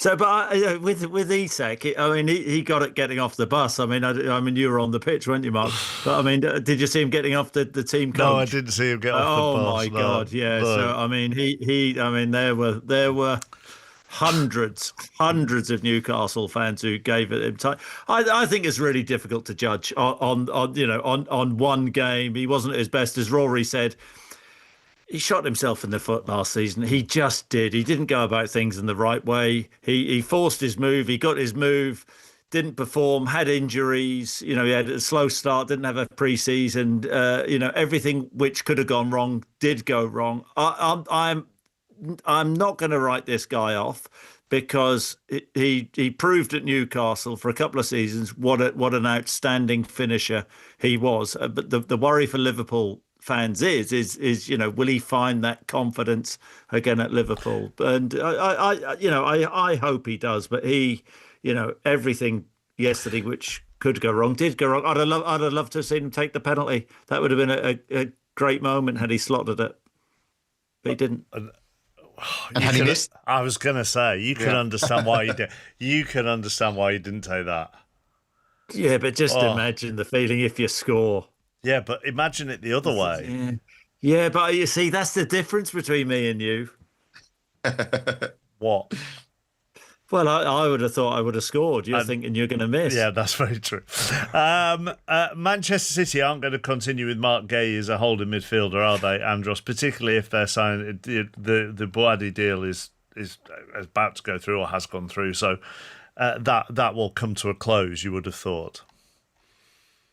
So, but with Isak, I mean, he got it getting off the bus. I mean, you were on the pitch, weren't you, Mark? But I mean, did you see him getting off the team coach? No, I didn't see him get off the bus. Oh my God, yeah. No. So I mean, I mean, there were hundreds of Newcastle fans who gave it him time. I think it's really difficult to judge on one game. He wasn't at his best, as Rory said. He shot himself in the foot last season. He just did. He didn't go about things in the right way. He forced his move. He got his move, didn't perform, had injuries. He had a slow start, didn't have a pre-season. Everything which could have gone wrong did go wrong. I'm not going to write this guy off because he proved at Newcastle for a couple of seasons what an outstanding finisher he was. But the worry for Liverpool fans is will he find that confidence again at Liverpool? And I hope he does. But everything yesterday which could go wrong did go wrong. I'd have loved to have seen him take the penalty. That would have been a great moment had he slotted it, but he didn't. I was going to say you can understand why he did. You can understand why he didn't take that. Yeah, but just imagine the feeling if you score. Yeah, but imagine it the other way. Yeah, but you see, that's the difference between me and you. What? Well, I would have thought I would have scored. You're thinking you're going to miss. Yeah, that's very true. Manchester City aren't going to continue with Mark Gay as a holding midfielder, are they, Andros? Particularly if they're signing the Boadi deal is about to go through or has gone through. So that will come to a close, you would have thought.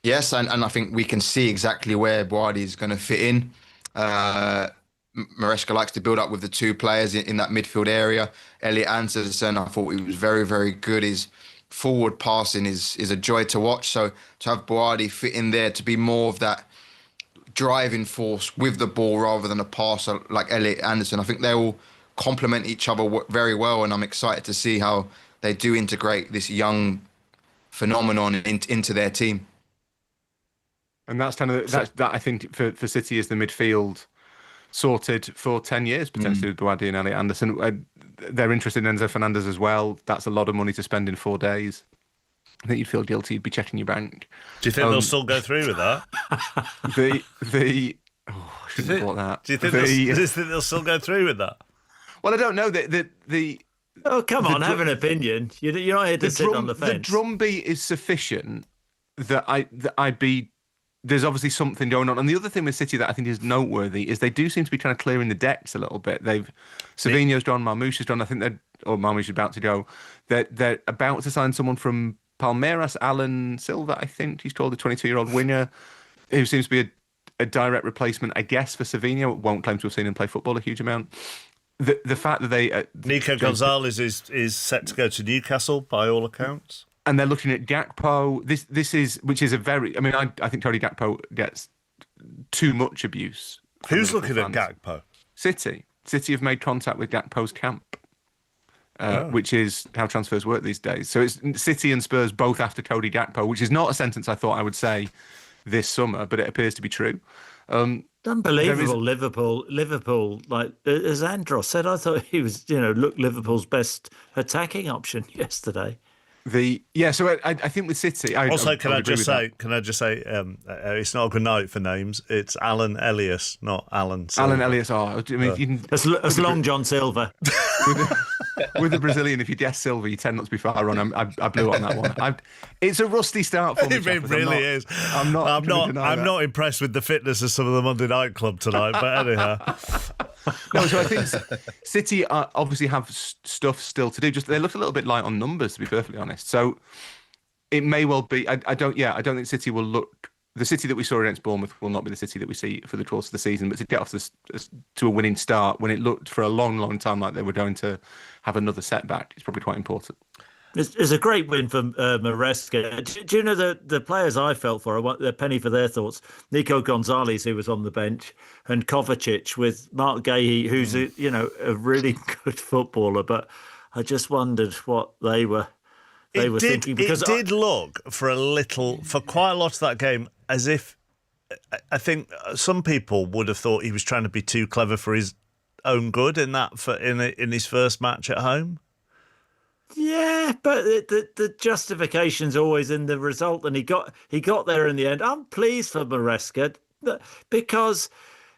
Yes, and I think we can see exactly where Boadi is going to fit in. Maresca likes to build up with the two players in that midfield area. Elliot Anderson, I thought he was very, very good. His forward passing is a joy to watch. So to have Boadi fit in there to be more of that driving force with the ball rather than a passer like Elliot Anderson, I think they all complement each other very well, and I'm excited to see how they do integrate this young phenomenon into their team. And that's kind of that I think for City is the midfield sorted for 10 years potentially with Boadi and Elliot Anderson. They're interested in Enzo Fernandez as well. That's a lot of money to spend in 4 days. I think you'd feel guilty. You'd be checking your bank. Do you think they'll still go through with that? I shouldn't have bought that. Do you think they'll still go through with that? Well, I don't know. Oh, come on, have an opinion. You're not here to sit on the fence. The drumbeat is sufficient that I'd be. There's obviously something going on. And the other thing with City that I think is noteworthy is they do seem to be kind of clearing the decks a little bit. Savinho's gone, Marmoush has gone. I think Marmoush is about to go. They're about to sign someone from Palmeiras, Alan Silva, I think he's called, the 22-year-old winger, who seems to be a direct replacement, I guess, for Savinho. Won't claim to have seen him play football a huge amount. The fact that they... Nico Gonzalez is set to go to Newcastle by all accounts. And they're looking at Gakpo. Which is a very... I mean, I think Cody Gakpo gets too much abuse. Who's looking at Gakpo? City. City have made contact with Gakpo's camp, which is how transfers work these days. So it's City and Spurs both after Cody Gakpo, which is not a sentence I thought I would say this summer, but it appears to be true. Unbelievable. Liverpool, like as Andros said, I thought he was, Liverpool's best attacking option yesterday. So I think with City. Can I just say, it's not a good night for names. It's Alan Elias, not Alan Silva. Alan Elias. That's Long John Silva. With the Brazilian, if you guess Silva, you tend not to be far wrong. I blew on that one. It's a rusty start for me. It really is. I'm not impressed with the fitness of some of the Monday Night Club tonight, but anyhow. No, so I think City obviously have stuff still to do. Just they look a little bit light on numbers, to be perfectly honest. So it may well be. I don't think City will look. The City that we saw against Bournemouth will not be the City that we see for the course of the season. But to get off to a winning start when it looked for a long, long time like they were going to have another setback, is probably quite important. It's a great win for Maresca. Do you know the players I felt for? I want a penny for their thoughts. Nico Gonzalez, who was on the bench, and Kovacic with Mark Gahey, who's a really good footballer. But I just wondered what they were thinking, because it did look for quite a lot of that game as if I think some people would have thought he was trying to be too clever for his own good in his first match at home. Yeah, but the justification's always in the result, and he got there in the end. I'm pleased for Maresca because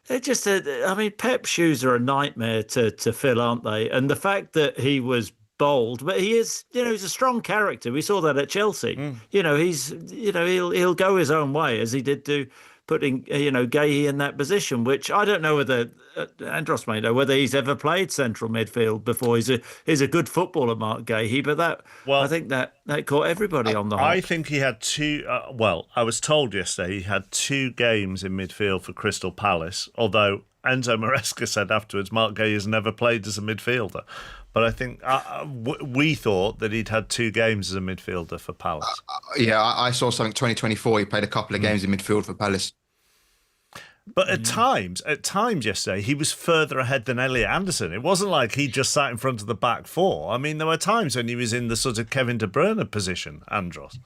they're just I mean, Pep's shoes are a nightmare to fill, aren't they? And the fact that he was bold, but he is, he's a strong character. We saw that at Chelsea. He'll go his own way, as he did do, putting Gahey in that position, which I don't know whether Andros may know whether he's ever played central midfield before. He's a good footballer, Mark Gahey, but I think that caught everybody on the hop. I think he had two. I was told yesterday he had 2 games in midfield for Crystal Palace. Although Enzo Maresca said afterwards, Mark Gahey has never played as a midfielder. But I think we thought that he'd had 2 games as a midfielder for Palace. I saw something 2024. He played a couple of games in midfield for Palace. But at times yesterday, he was further ahead than Elliot Anderson. It wasn't like he just sat in front of the back 4. I mean, there were times when he was in the sort of Kevin De Bruyne position, Andros.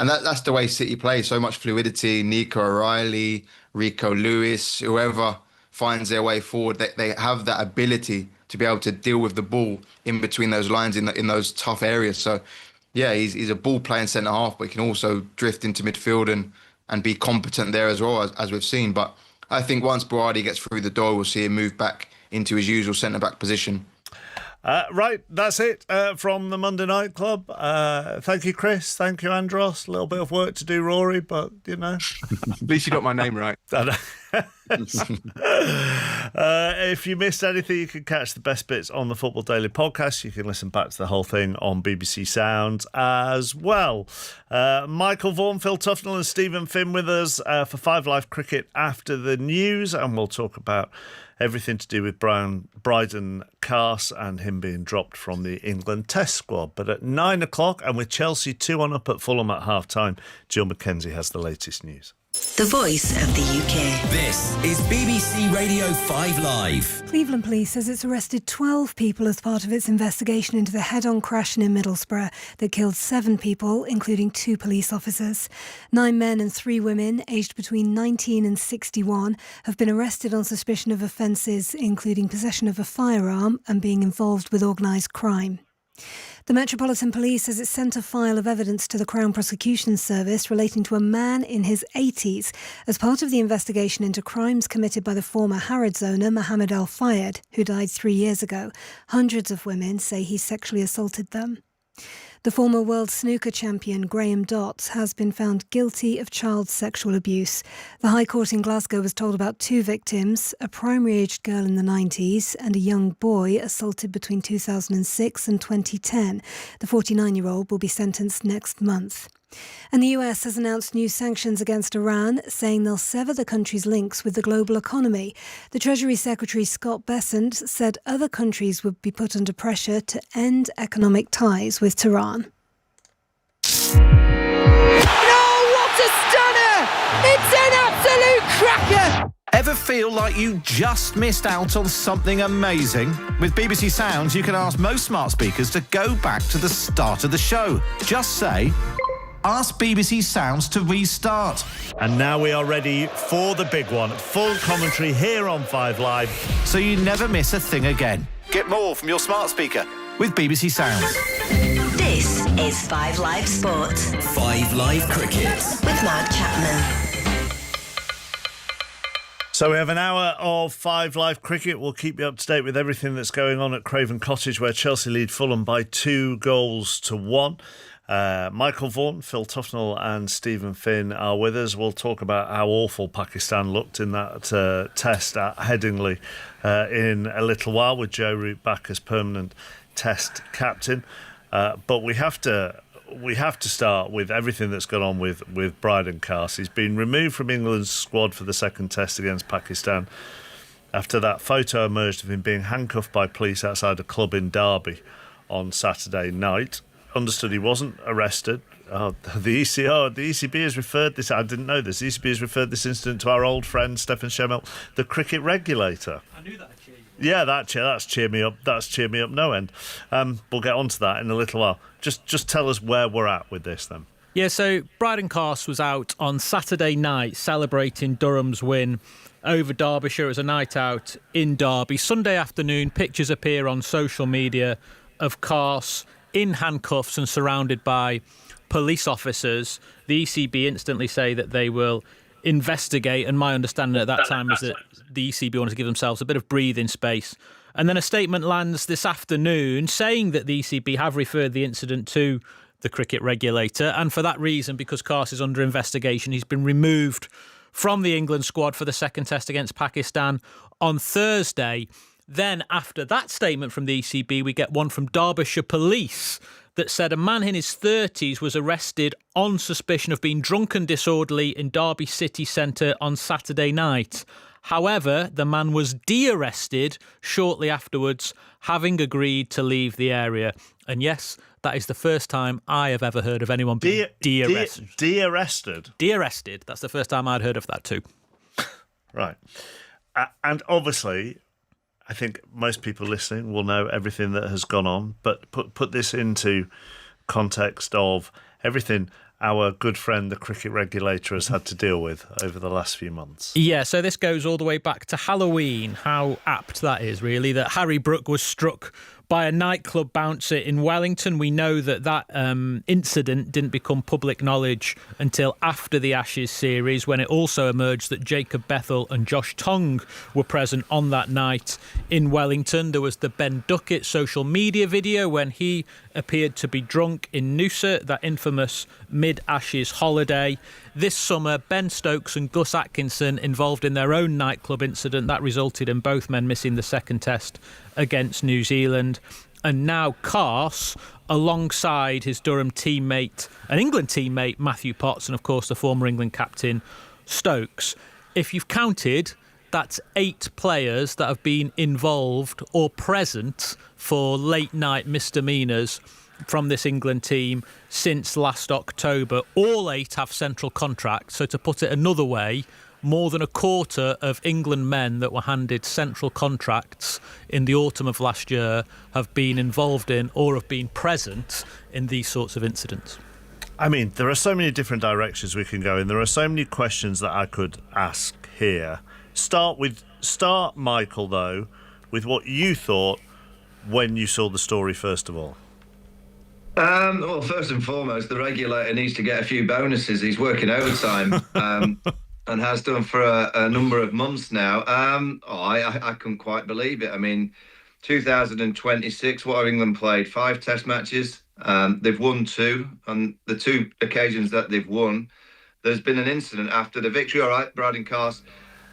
And that's the way City play. So much fluidity. Nico O'Reilly, Rico Lewis, whoever finds their way forward, they have that ability to be able to deal with the ball in between those lines in those tough areas. So, yeah, he's a ball-playing centre-half, but he can also drift into midfield and be competent there as well, as we've seen. But I think once Berardi gets through the door, we'll see him move back into his usual centre-back position. Right, that's it from the Monday Night Club. Thank you, Chris. Thank you, Andros. A little bit of work to do, Rory, but, At least you got my name right. If you missed anything, you can catch the best bits on the Football Daily podcast. You can listen back to the whole thing on BBC Sounds as well. Michael Vaughan, Phil Tufnell and Stephen Finn with us for 5 Live Cricket after the news, and we'll talk about everything to do with Bryden Carse and him being dropped from the England Test squad. But at 9 o'clock, and with Chelsea 2-1 at Fulham at half-time, Jill McKenzie has the latest news. The voice of the UK. This is BBC Radio 5 Live. Cleveland Police says it's arrested 12 people as part of its investigation into the head-on crash in Middlesbrough that killed 7 people, including 2 police officers. 9 men and 3 women, aged between 19 and 61, have been arrested on suspicion of offences including possession of a firearm and being involved with organised crime. The Metropolitan Police says it sent a file of evidence to the Crown Prosecution Service relating to a man in his 80s as part of the investigation into crimes committed by the former Harrods owner Mohammed Al Fayed, who died 3 years ago. Hundreds of women say he sexually assaulted them. The former world snooker champion Graham Dotz has been found guilty of child sexual abuse. The High Court in Glasgow was told about 2 victims, a primary-aged girl in the 90s and a young boy assaulted between 2006 and 2010. The 49-year-old will be sentenced next month. And the US has announced new sanctions against Iran, saying they'll sever the country's links with the global economy. The Treasury Secretary Scott Bessent said other countries would be put under pressure to end economic ties with Tehran. What a stunner! It's an absolute cracker! Ever feel like you just missed out on something amazing? With BBC Sounds, you can ask most smart speakers to go back to the start of the show. Just say, ask BBC Sounds to restart. And now we are ready for the big one. Full commentary here on 5 Live. So you never miss a thing again. Get more from your smart speaker with BBC Sounds. This is 5 Live Sports. 5 Live Cricket. With Mark Chapman. So we have an hour of 5 Live Cricket. We'll keep you up to date with everything that's going on at Craven Cottage, where Chelsea lead Fulham by 2-1. Michael Vaughan, Phil Tufnell and Stephen Finn are with us. We'll talk about how awful Pakistan looked in that test at Headingley in a little while, with Joe Root back as permanent test captain. But we have to start with everything that's gone on with Bryden Carse. He's been removed from England's squad for the second test against Pakistan after that photo emerged of him being handcuffed by police outside a club in Derby on Saturday night. Understood he wasn't arrested. The ECB has referred this. I didn't know this. The ECB has referred this incident to our old friend Stefan Schemmel, the cricket regulator. I knew that. Yeah, that's cheered me up. That's cheered me up no end. We'll get onto that in a little while. Just tell us where we're at with this then. Yeah, so Bryden Carse was out on Saturday night celebrating Durham's win over Derbyshire as a night out in Derby. Sunday afternoon, pictures appear on social media of Kars in handcuffs and surrounded by police officers. The ECB instantly say that they will investigate, and my understanding at that time was that the ECB wanted to give themselves a bit of breathing space. And then a statement lands this afternoon saying that the ECB have referred the incident to the cricket regulator, and for that reason, because Kars is under investigation, he's been removed from the England squad for the second test against Pakistan on Thursday. Then after that statement from the ECB, we get one from Derbyshire Police that said a man in his 30s was arrested on suspicion of being drunk and disorderly in Derby city centre on Saturday night. However, the man was de-arrested shortly afterwards, having agreed to leave the area. And yes, that is the first time I have ever heard of anyone being de-arrested. De-arrested? De-arrested. That's the first time I'd heard of that too. Right. And obviously, I think most people listening will know everything that has gone on, but put this into context of everything our good friend, the cricket regulator, has had to deal with over the last few months. Yeah, so this goes all the way back to Halloween. How apt that is, really, that Harry Brook was struck by a nightclub bouncer in Wellington. We know that incident didn't become public knowledge until after the Ashes series, when it also emerged that Jacob Bethell and Josh Tongue were present on that night in Wellington. There was the Ben Duckett social media video when he appeared to be drunk in Noosa, that infamous mid-Ashes holiday. This summer, Ben Stokes and Gus Atkinson involved in their own nightclub incident that resulted in both men missing the second test against New Zealand. And now Kars, alongside his Durham teammate, an England teammate, Matthew Potts, and of course the former England captain, Stokes. If you've counted, that's 8 players that have been involved or present for late-night misdemeanours from this England team since last October. All 8 have central contracts. So to put it another way, more than a quarter of England men that were handed central contracts in the autumn of last year have been involved in or have been present in these sorts of incidents. I mean, there are so many different directions we can go in. There are so many questions that I could ask here. Start, Michael, though, with what you thought when you saw the story first of all. Well, first and foremost, the regulator needs to get a few bonuses. He's working overtime and has done for a number of months now. I couldn't quite believe it. I mean, 2026, what have England played? 5 test matches. They've won 2. On the 2 occasions that they've won, there's been an incident after the victory. All right, Braden Cast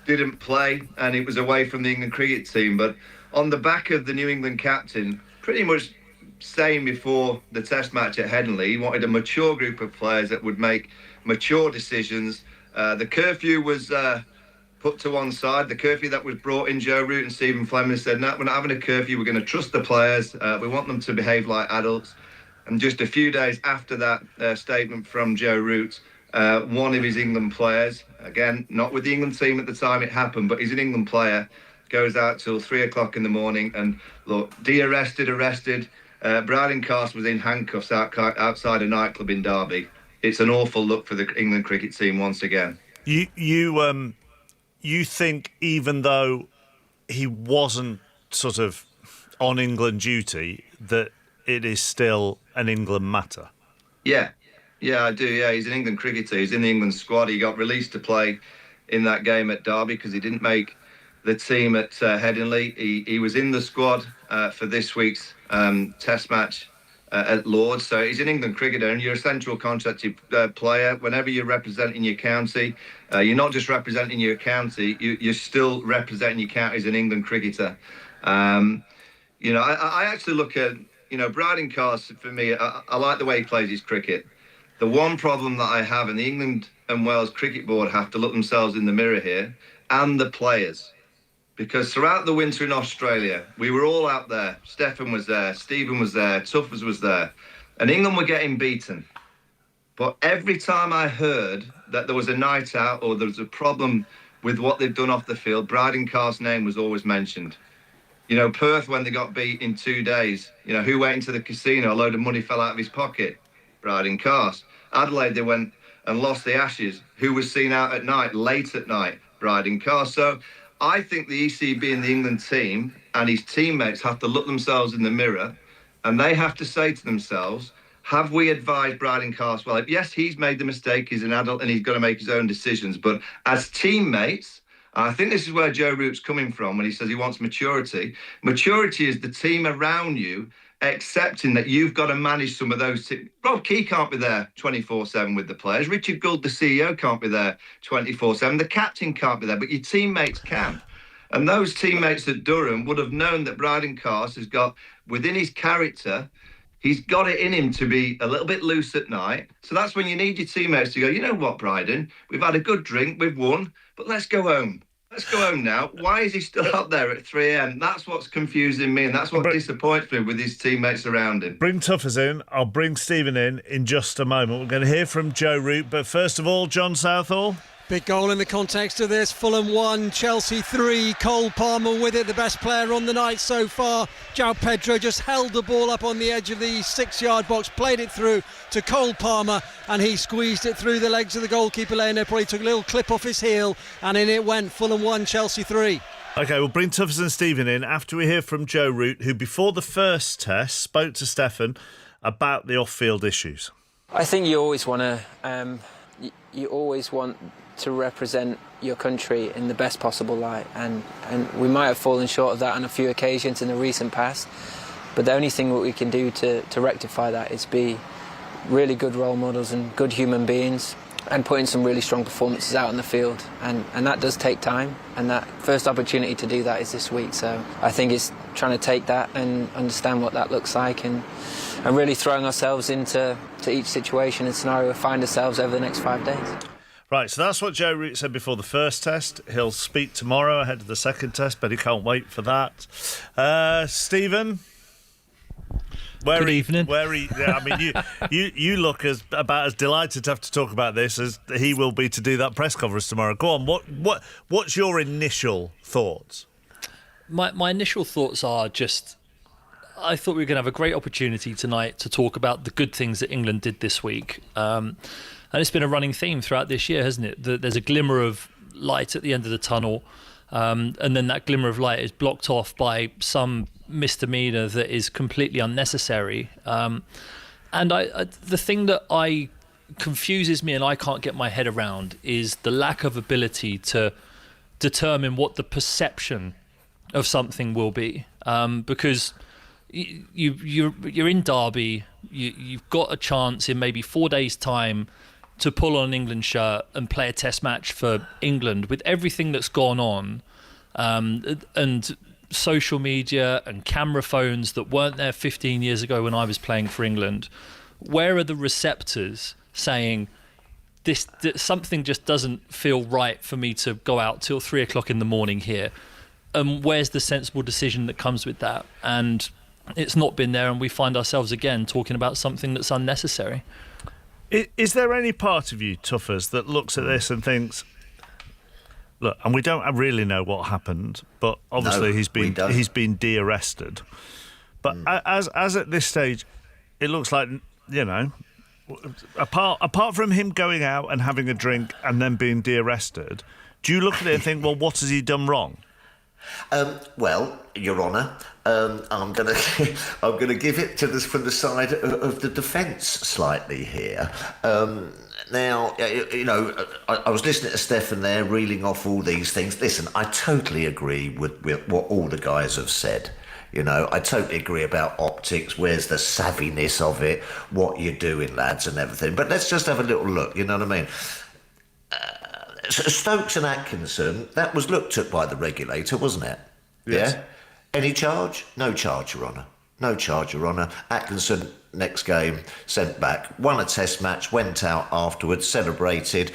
didn't play and it was away from the England cricket team. But on the back of the New England captain, pretty much saying before the test match at Headingley, he wanted a mature group of players that would make mature decisions. The curfew was put to one side. The curfew that was brought in, Joe Root and Stephen Fleming said, no, we're not having a curfew. We're going to trust the players. We want them to behave like adults. And just a few days after that statement from Joe Root, one of his England players, again, not with the England team at the time it happened, but he's an England player, goes out till 3 o'clock in the morning and, look, arrested. Braden Cast was in handcuffs outside a nightclub in Derby. It's an awful look for the England cricket team once again. You think even though he wasn't sort of on England duty, that it is still an England matter? Yeah, I do. Yeah, he's an England cricketer. He's in the England squad. He got released to play in that game at Derby because he didn't make the team at Headingley. He was in the squad for this week's test match at Lords. So he's an England cricketer, and you're a central contracted player. Whenever you're representing your county, you're not just representing your county, you're still representing your county as an England cricketer. I actually look at, Braden Cast, for me, I like the way he plays his cricket. The one problem that I have, and the England and Wales Cricket Board have to look themselves in the mirror here, and the players. Because throughout the winter in Australia, we were all out there. Stefan was there, Stephen was there, Tuffers was there, and England were getting beaten. But every time I heard that there was a night out or there was a problem with what they'd done off the field, Braden Cast's name was always mentioned. Perth, when they got beat in 2 days, who went into the casino, a load of money fell out of his pocket? Braden Cast. Adelaide, they went and lost the Ashes. Who was seen out at night, late at night? Braden Cast. So I think the ECB and the England team and his teammates have to look themselves in the mirror and they have to say to themselves, have we advised Bryden Carse well? Yes, he's made the mistake, he's an adult and he's got to make his own decisions, but as teammates, I think this is where Joe Root's coming from when he says he wants maturity. Maturity is the team around you accepting that you've got to manage some of those. Rob Key can't be there 24/7 with the players. Richard Gould, the CEO, can't be there 24/7. The captain can't be there, but your teammates can. And those teammates at Durham would have known that Bryden Carse has got, within his character, he's got it in him to be a little bit loose at night. So that's when you need your teammates to go, you know what, Bryden, we've had a good drink, we've won, but let's go home. Let's go home now. Why is he still up there at 3 a.m? That's what's confusing me, and that's what disappoints me with his teammates around him. Bring Tuffers in. I'll bring Stephen in just a moment. We're going to hear from Joe Root, but first of all, John Southall. Big goal in the context of this. Fulham 1, Chelsea 3. Cole Palmer with it, the best player on the night so far. João Pedro just held the ball up on the edge of the 6-yard box, played it through to Cole Palmer, and he squeezed it through the legs of the goalkeeper laying there. Probably took a little clip off his heel, and in it went. Fulham 1, Chelsea 3. OK, we'll bring Tuffers and Stephen in after we hear from Joe Root, who before the first test spoke to Stefan about the off-field issues. I think you always want to... you always want to represent your country in the best possible light, and we might have fallen short of that on a few occasions in the recent past, but the only thing that we can do to rectify that is be really good role models and good human beings and putting some really strong performances out on the field, and that does take time, and that first opportunity to do that is this week. So I think it's trying to take that and understand what that looks like, and really throwing ourselves into each situation and scenario we find ourselves over the next 5 days. Right, so that's what Joe Root said before the first test. He'll speak tomorrow ahead of the second test, but he can't wait for that. Stephen? Good evening. I mean, you look about as delighted to have to talk about this as he will be to do that press conference tomorrow. Go on, what's your initial thoughts? My initial thoughts are just, I thought we were going to have a great opportunity tonight to talk about the good things that England did this week. And it's been a running theme throughout this year, hasn't it? There's a glimmer of light at the end of the tunnel, and then that glimmer of light is blocked off by some misdemeanor that is completely unnecessary. And the thing that confuses me and I can't get my head around is the lack of ability to determine what the perception of something will be. Because you're in Derby, you've got a chance in maybe 4 days' time to pull on an England shirt and play a test match for England with everything that's gone on, and social media and camera phones that weren't there 15 years ago when I was playing for England. Where are the receptors saying that something just doesn't feel right for me to go out till 3 o'clock in the morning here? And where's the sensible decision that comes with that? And it's not been there, and we find ourselves again talking about something that's unnecessary. Is there any part of you, Tuffers, that looks at this and thinks, look, and we don't really know what happened, but obviously he's been de-arrested. But as at this stage, it looks like, you know, apart from him going out and having a drink and then being de-arrested, do you look at it and think, well, what has he done wrong? Well, Your Honour, I'm going to give it to from the side of the defence slightly here. Now, you know, I was listening to Stefan there, reeling off all these things. Listen, I totally agree with what all the guys have said. You know, I totally agree about optics. Where's the savviness of it? What you're doing, lads, and everything. But let's just have a little look. You know what I mean? Stokes and Atkinson, that was looked at by the regulator, wasn't it? Yes. Yeah? Any charge? No charge, Your Honour. No charge, Your Honour. Atkinson, next game, sent back. Won a test match, went out afterwards, celebrated.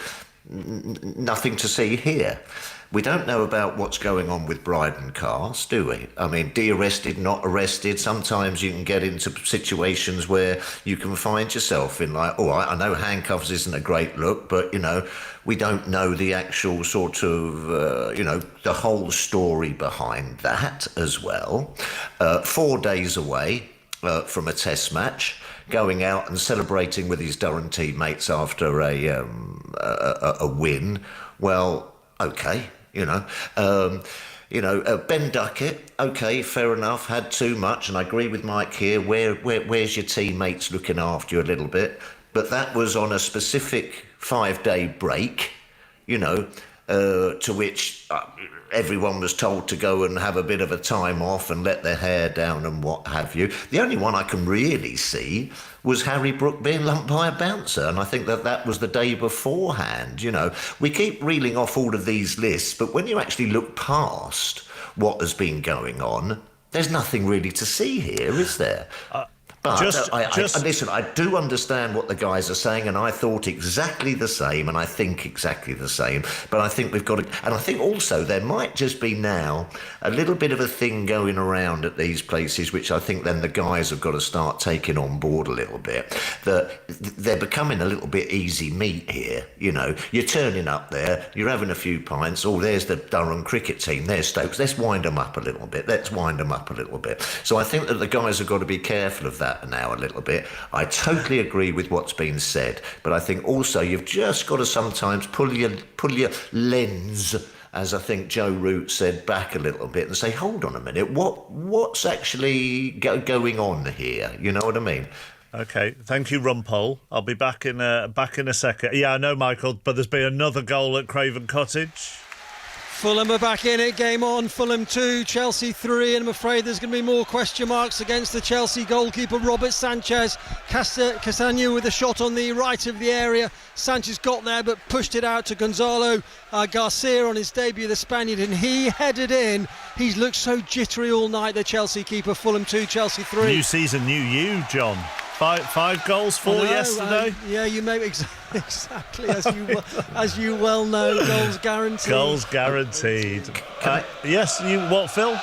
Nothing to see here. We don't know about what's going on with Bryden Carse, do we? I mean, de-arrested, not arrested. Sometimes you can get into situations where you can find yourself in like, all right, I know handcuffs isn't a great look, but, you know, we don't know the actual sort of, you know, the whole story behind that as well. 4 days away from a test match, going out and celebrating with his Durham teammates after a win. Well, okay. You know, Ben Duckett, okay, fair enough, had too much, and I agree with Mike here. Where's your teammates looking after you a little bit? But that was on a specific 5-day break, to which everyone was told to go and have a bit of a time off and let their hair down and what have you. The only one I can really see was Harry Brook being lumped by a bouncer, and I think that was the day beforehand. We keep reeling off all of these lists, but when you actually look past what has been going on, there's nothing really to see here, is there? But listen, I do understand what the guys are saying, and I thought exactly the same, and I think exactly the same. But I think we've got to... And I think also there might just be now a little bit of a thing going around at these places, which I think then the guys have got to start taking on board a little bit. That they're becoming a little bit easy meat here, You're turning up there, you're having a few pints. Oh, there's the Durham cricket team, there's Stokes. Let's wind them up a little bit. So I think that the guys have got to be careful of that now a little bit. I totally agree with what's been said, but I think also you've just got to sometimes pull your lens, as I think Joe Root said, back a little bit and say, hold on a minute, what's actually going on here? You know what I mean? Okay, thank you, Rumpole. I'll be back in a second. Yeah, I know, Michael, but there's been another goal at Craven Cottage. Fulham are back in it, game on. Fulham 2, Chelsea 3, and I'm afraid there's going to be more question marks against the Chelsea goalkeeper, Robert Sanchez. Castagne with a shot on the right of the area. Sanchez got there but pushed it out to Gonzalo Garcia on his debut, the Spaniard, and he headed in. He's looked so jittery all night, the Chelsea keeper. Fulham 2, Chelsea 3. New season, new you, John. Five goals, 4 yesterday. Yeah, you may exactly as you well know. Goals guaranteed. Goals guaranteed. Yes, you what, Phil?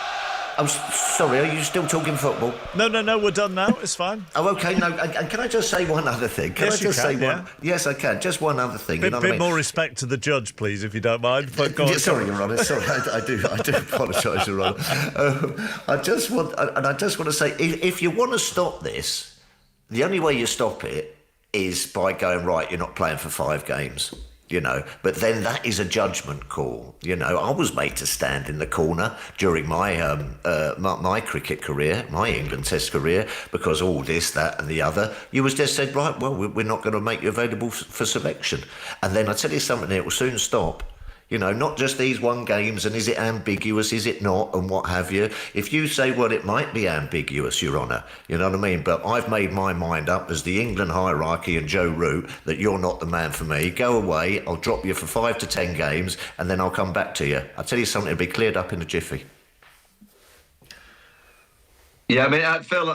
I'm sorry, are you still talking football? No, we're done now. It's fine. Oh, okay. No, and can I just say one other thing? Yes, I can. Just one other thing. Bit more respect to the judge, please, if you don't mind. Sorry, Your Honour. Sorry, I do apologise, Your Honour. I just want to say, if you want to stop this, the only way you stop it is by going, right, you're not playing for 5 games, But then that is a judgment call, I was made to stand in the corner during my my cricket career, my England Test career, because all this, that and the other. You was just said, right, well, we're not going to make you available for selection. And then I tell you something, it will soon stop. Not just these 1 games, and is it ambiguous, is it not, and what have you. If you say, well, it might be ambiguous, Your Honour, you know what I mean? But I've made my mind up as the England hierarchy and Joe Root that you're not the man for me. Go away, I'll drop you for 5 to 10 games, and then I'll come back to you. I'll tell you something, it'll be cleared up in a jiffy. Yeah, I mean, Phil,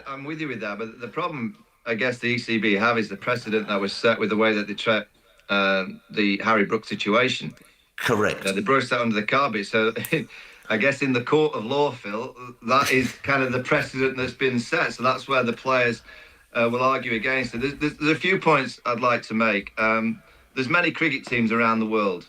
I'm with you with that, but the problem, I guess, the ECB have is the precedent that was set with the way that they treat the Harry Brook situation. Correct. They brushed that under the carpet. So I guess in the court of law, Phil, that is kind of the precedent that's been set. So that's where the players will argue against it. There's a few points I'd like to make. There's many cricket teams around the world.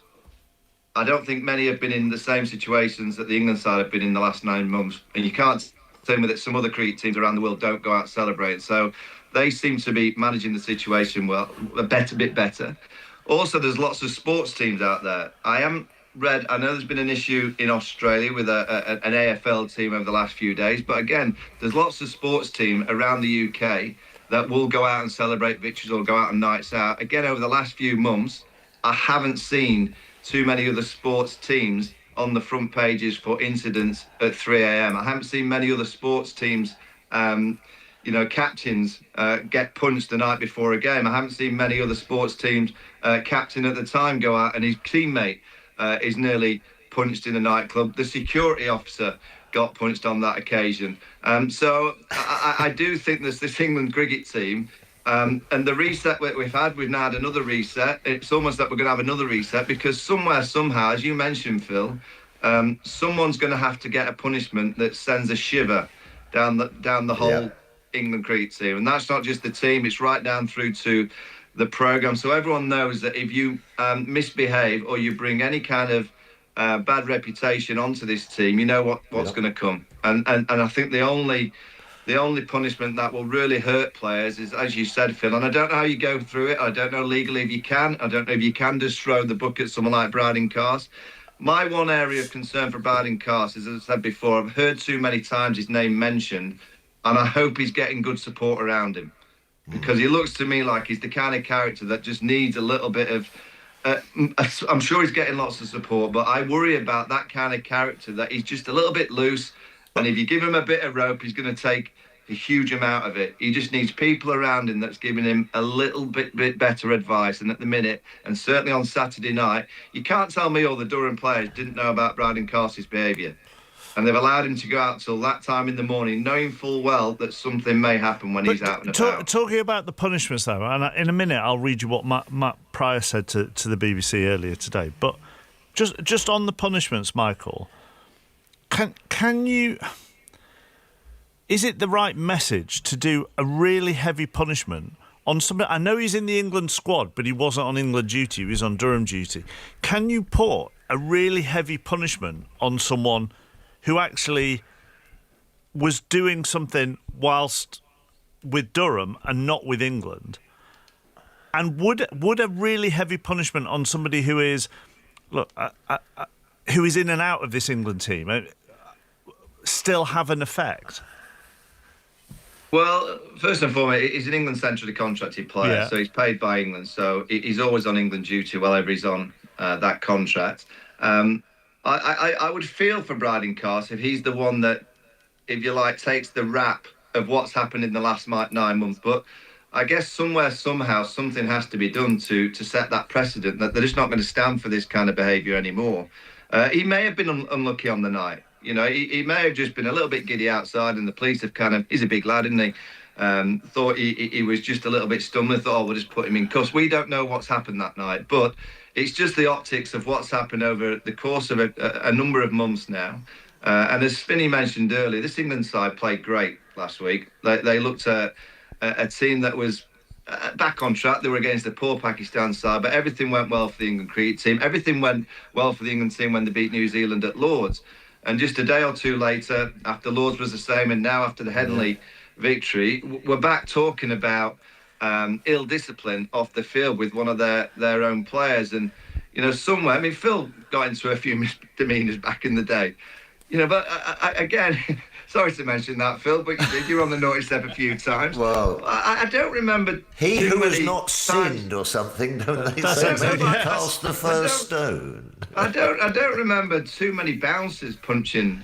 I don't think many have been in the same situations that the England side have been in the last 9 months. And you can't tell me that some other cricket teams around the world don't go out and celebrate. So they seem to be managing the situation well, a bit better. Also, there's lots of sports teams out there. I know there's been an issue in Australia with an AFL team over the last few days, but again, there's lots of sports teams around the UK that will go out and celebrate victories or go out on nights out. Again, over the last few months, I haven't seen too many other sports teams on the front pages for incidents at 3 a.m. I haven't seen many other sports teams captains get punched the night before a game. I haven't seen many other sports teams captain at the time go out and his teammate is nearly punched in a nightclub. The security officer got punched on that occasion. So I do think there's this England cricket team and the reset we've now had another reset. It's almost like we're going to have another reset because somewhere, somehow, as you mentioned, Phil, someone's going to have to get a punishment that sends a shiver down the whole England cricket team. And that's not just the team, it's right down through to the programme. So everyone knows that if you misbehave or you bring any kind of bad reputation onto this team, you know what's going to come. And I think the only punishment that will really hurt players is, as you said, Phil, and I don't know how you go through it. I don't know legally if you can. I don't know if you can just throw the book at someone like Brydon Cast. My one area of concern for Brydon Cast is, as I said before, I've heard too many times his name mentioned, and I hope he's getting good support around him, because he looks to me like he's the kind of character that just needs a little bit of... I'm sure he's getting lots of support, but I worry about that kind of character, that he's just a little bit loose, and if you give him a bit of rope, he's going to take a huge amount of it. He just needs people around him that's giving him a little bit better advice. And at the minute, and certainly on Saturday night, you can't tell me all the Durham players didn't know about Brydon Cast's behaviour. And they've allowed him to go out till that time in the morning, knowing full well that something may happen when he's out and about. Talking about the punishments, though, and in a minute I'll read you what Matt Pryor said to the BBC earlier today. But just on the punishments, Michael, can you... Is it the right message to do a really heavy punishment on somebody? I know he's in the England squad, but he wasn't on England duty. He was on Durham duty. Can you put a really heavy punishment on someone who actually was doing something whilst with Durham and not with England? And would a really heavy punishment on somebody who is who is in and out of this England team still have an effect? Well, first and foremost, he's an England centrally contracted player, so he's paid by England, so he's always on England duty wherever he's on that contract. I would feel for Brydon Cast if he's the one that, if you like, takes the rap of what's happened in the last 9 months. But I guess somewhere, somehow, something has to be done to set that precedent that they're just not going to stand for this kind of behaviour anymore. He may have been unlucky on the night. You know, he may have just been a little bit giddy outside, and the police have he's a big lad, isn't he? Thought he was just a little bit stumbling, thought, we'll just put him in cuffs. We don't know what's happened that night, but it's just the optics of what's happened over the course of a number of months now. And as Spinney mentioned earlier, this England side played great last week. They looked at a team that was back on track. They were against the poor Pakistan side, but everything went well for the England cricket team. Everything went well for the England team when they beat New Zealand at Lord's. And just a day or two later, after Lord's was the same, and now after the Headingley victory, we're back talking about ill discipline off the field with one of their own players. And, you know, somewhere, I mean, Phil got into a few misdemeanors back in the day, you know, but again, sorry to mention that, Phil, but you did. You're on the naughty step a few times. Well, I don't remember. He who has not sinned or something, don't they say? Cast the first stone. I don't remember too many bouncers punching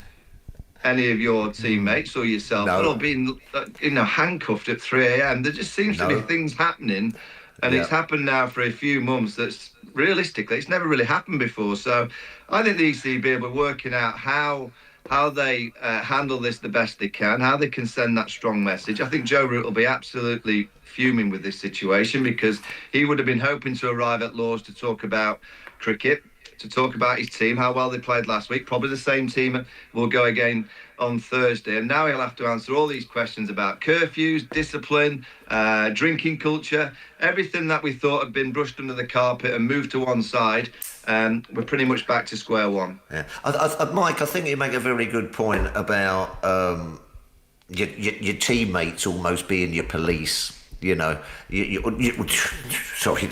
any of your teammates or yourself, or being, handcuffed at 3 a.m. There just seems to be things happening, and it's happened now for a few months. That's realistically, it's never really happened before. So I think the ECB are working out how they handle this the best they can, how they can send that strong message. I think Joe Root will be absolutely fuming with this situation, because he would have been hoping to arrive at Lord's to talk about cricket, to talk about his team, how well they played last week. Probably the same team will go again on Thursday. And now he'll have to answer all these questions about curfews, discipline, drinking culture, everything that we thought had been brushed under the carpet and moved to one side. We're pretty much back to square one. Yeah. Mike, I think you make a very good point about your teammates almost being your police. You know, sorry,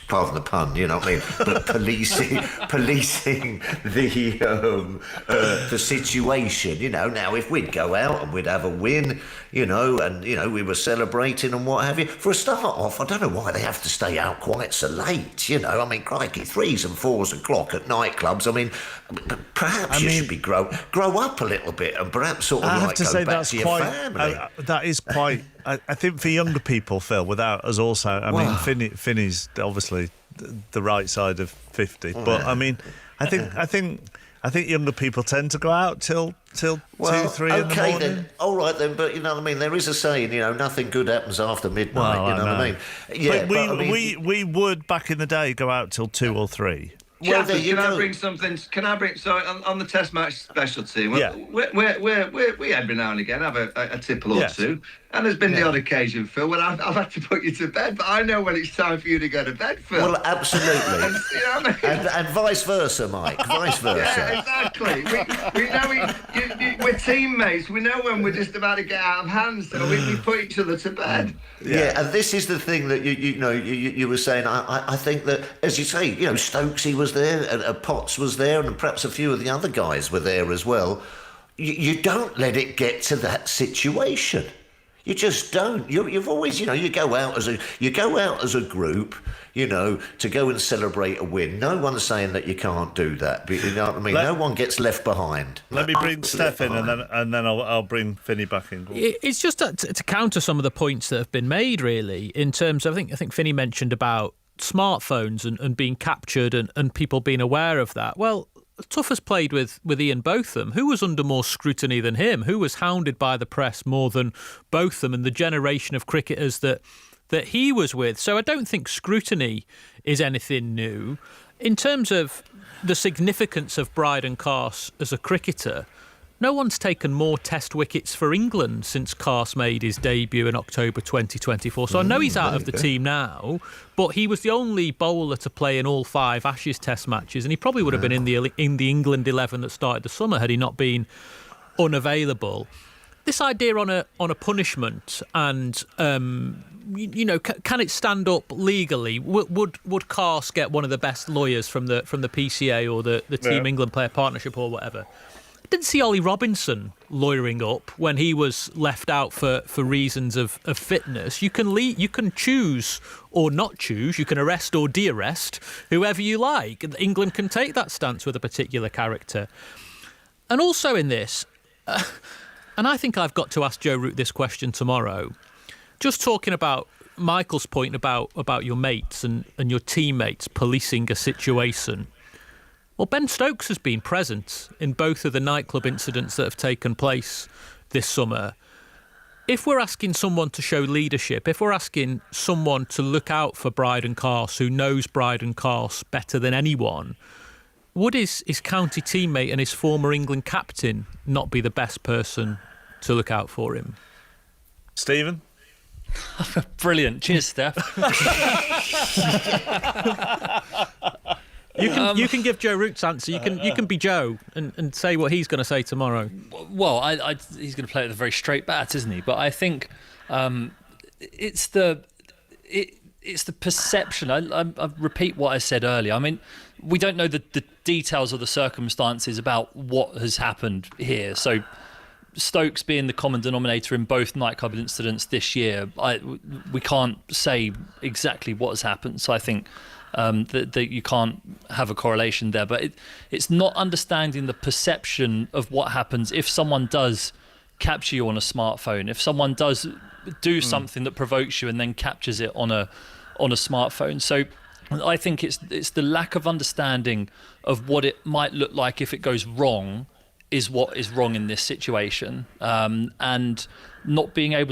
pardon the pun. You know what I mean? But policing the situation. You know, now if we'd go out and we'd have a win, we were celebrating and what have you. For a start off, I don't know why they have to stay out quite so late. You know, I mean, crikey, 3s and 4s o'clock at nightclubs. I mean, perhaps you should be grow up a little bit and perhaps sort of I have like to go say back that's to your quite. family. That is quite. I think for younger people, Phil, without us also. I mean, Finney's obviously the right side of 50, but I mean, I think younger people tend to go out till 2, 3 in the morning. Then, all right then, but you know what I mean. There is a saying, nothing good happens after midnight. Well, you know what I mean? Yeah, but we would back in the day go out till 2 or 3. Well, can I bring something? So on the Test match special team, we every now and again have a tipple or two, and there's been the odd occasion, Phil, when I've had to put you to bed. But I know when it's time for you to go to bed, Phil. Well, absolutely, and vice versa, Mike. Vice versa. Yeah, exactly. We know we're teammates. We know when we're just about to get out of hand, so we put each other to bed. Yeah, and this is the thing that you were saying. I think that, as you say, Stokesy was there, and Potts was there, and perhaps a few of the other guys were there as well. You don't let it get to that situation. You just don't. You've always, you go out as a group, to go and celebrate a win. No one's saying that you can't do that. But you know what I mean? No one gets left behind. Let me bring Steph in, and then I'll bring Finney back in. It's just to counter some of the points that have been made, really, in terms of, I think Finney mentioned about smartphones and being captured and people being aware of that. Well, Tough has played with Ian Botham. Who was under more scrutiny than him? Who was hounded by the press more than Botham and the generation of cricketers that he was with? So I don't think scrutiny is anything new. In terms of the significance of Bryden Carse as a cricketer, no one's taken more test wickets for England since Carse made his debut in October 2024. So I know he's out of the team now, but he was the only bowler to play in all 5 Ashes test matches, and he probably would have been in the England 11 that started the summer had he not been unavailable. This idea on a punishment and can it stand up legally? Would Carse get one of the best lawyers from the PCA or the Team England Player Partnership or whatever? I didn't see Ollie Robinson lawyering up when he was left out for reasons of fitness. You can choose or not choose. You can arrest or de-arrest whoever you like. England can take that stance with a particular character. And also in this, and I think I've got to ask Joe Root this question tomorrow, just talking about Michael's point about your mates and your teammates policing a situation. Well, Ben Stokes has been present in both of the nightclub incidents that have taken place this summer. If we're asking someone to show leadership, if we're asking someone to look out for Bryden Carse, who knows Bryden Carse better than anyone, would his county teammate and his former England captain not be the best person to look out for him? Stephen? Brilliant. Cheers, Steph. You can give Joe Root's answer. You can be Joe and say what he's going to say tomorrow. Well, he's going to play with a very straight bat, isn't he? But I think it's the perception. I repeat what I said earlier. I mean, we don't know the details of the circumstances about what has happened here. So Stokes being the common denominator in both nightclub incidents this year, we can't say exactly what has happened. So I think that you can't have a correlation there. But it's not understanding the perception of what happens if someone does capture you on a smartphone, if someone does do something that provokes you and then captures it on a smartphone. So I think it's the lack of understanding of what it might look like if it goes wrong is what is wrong in this situation, and not being able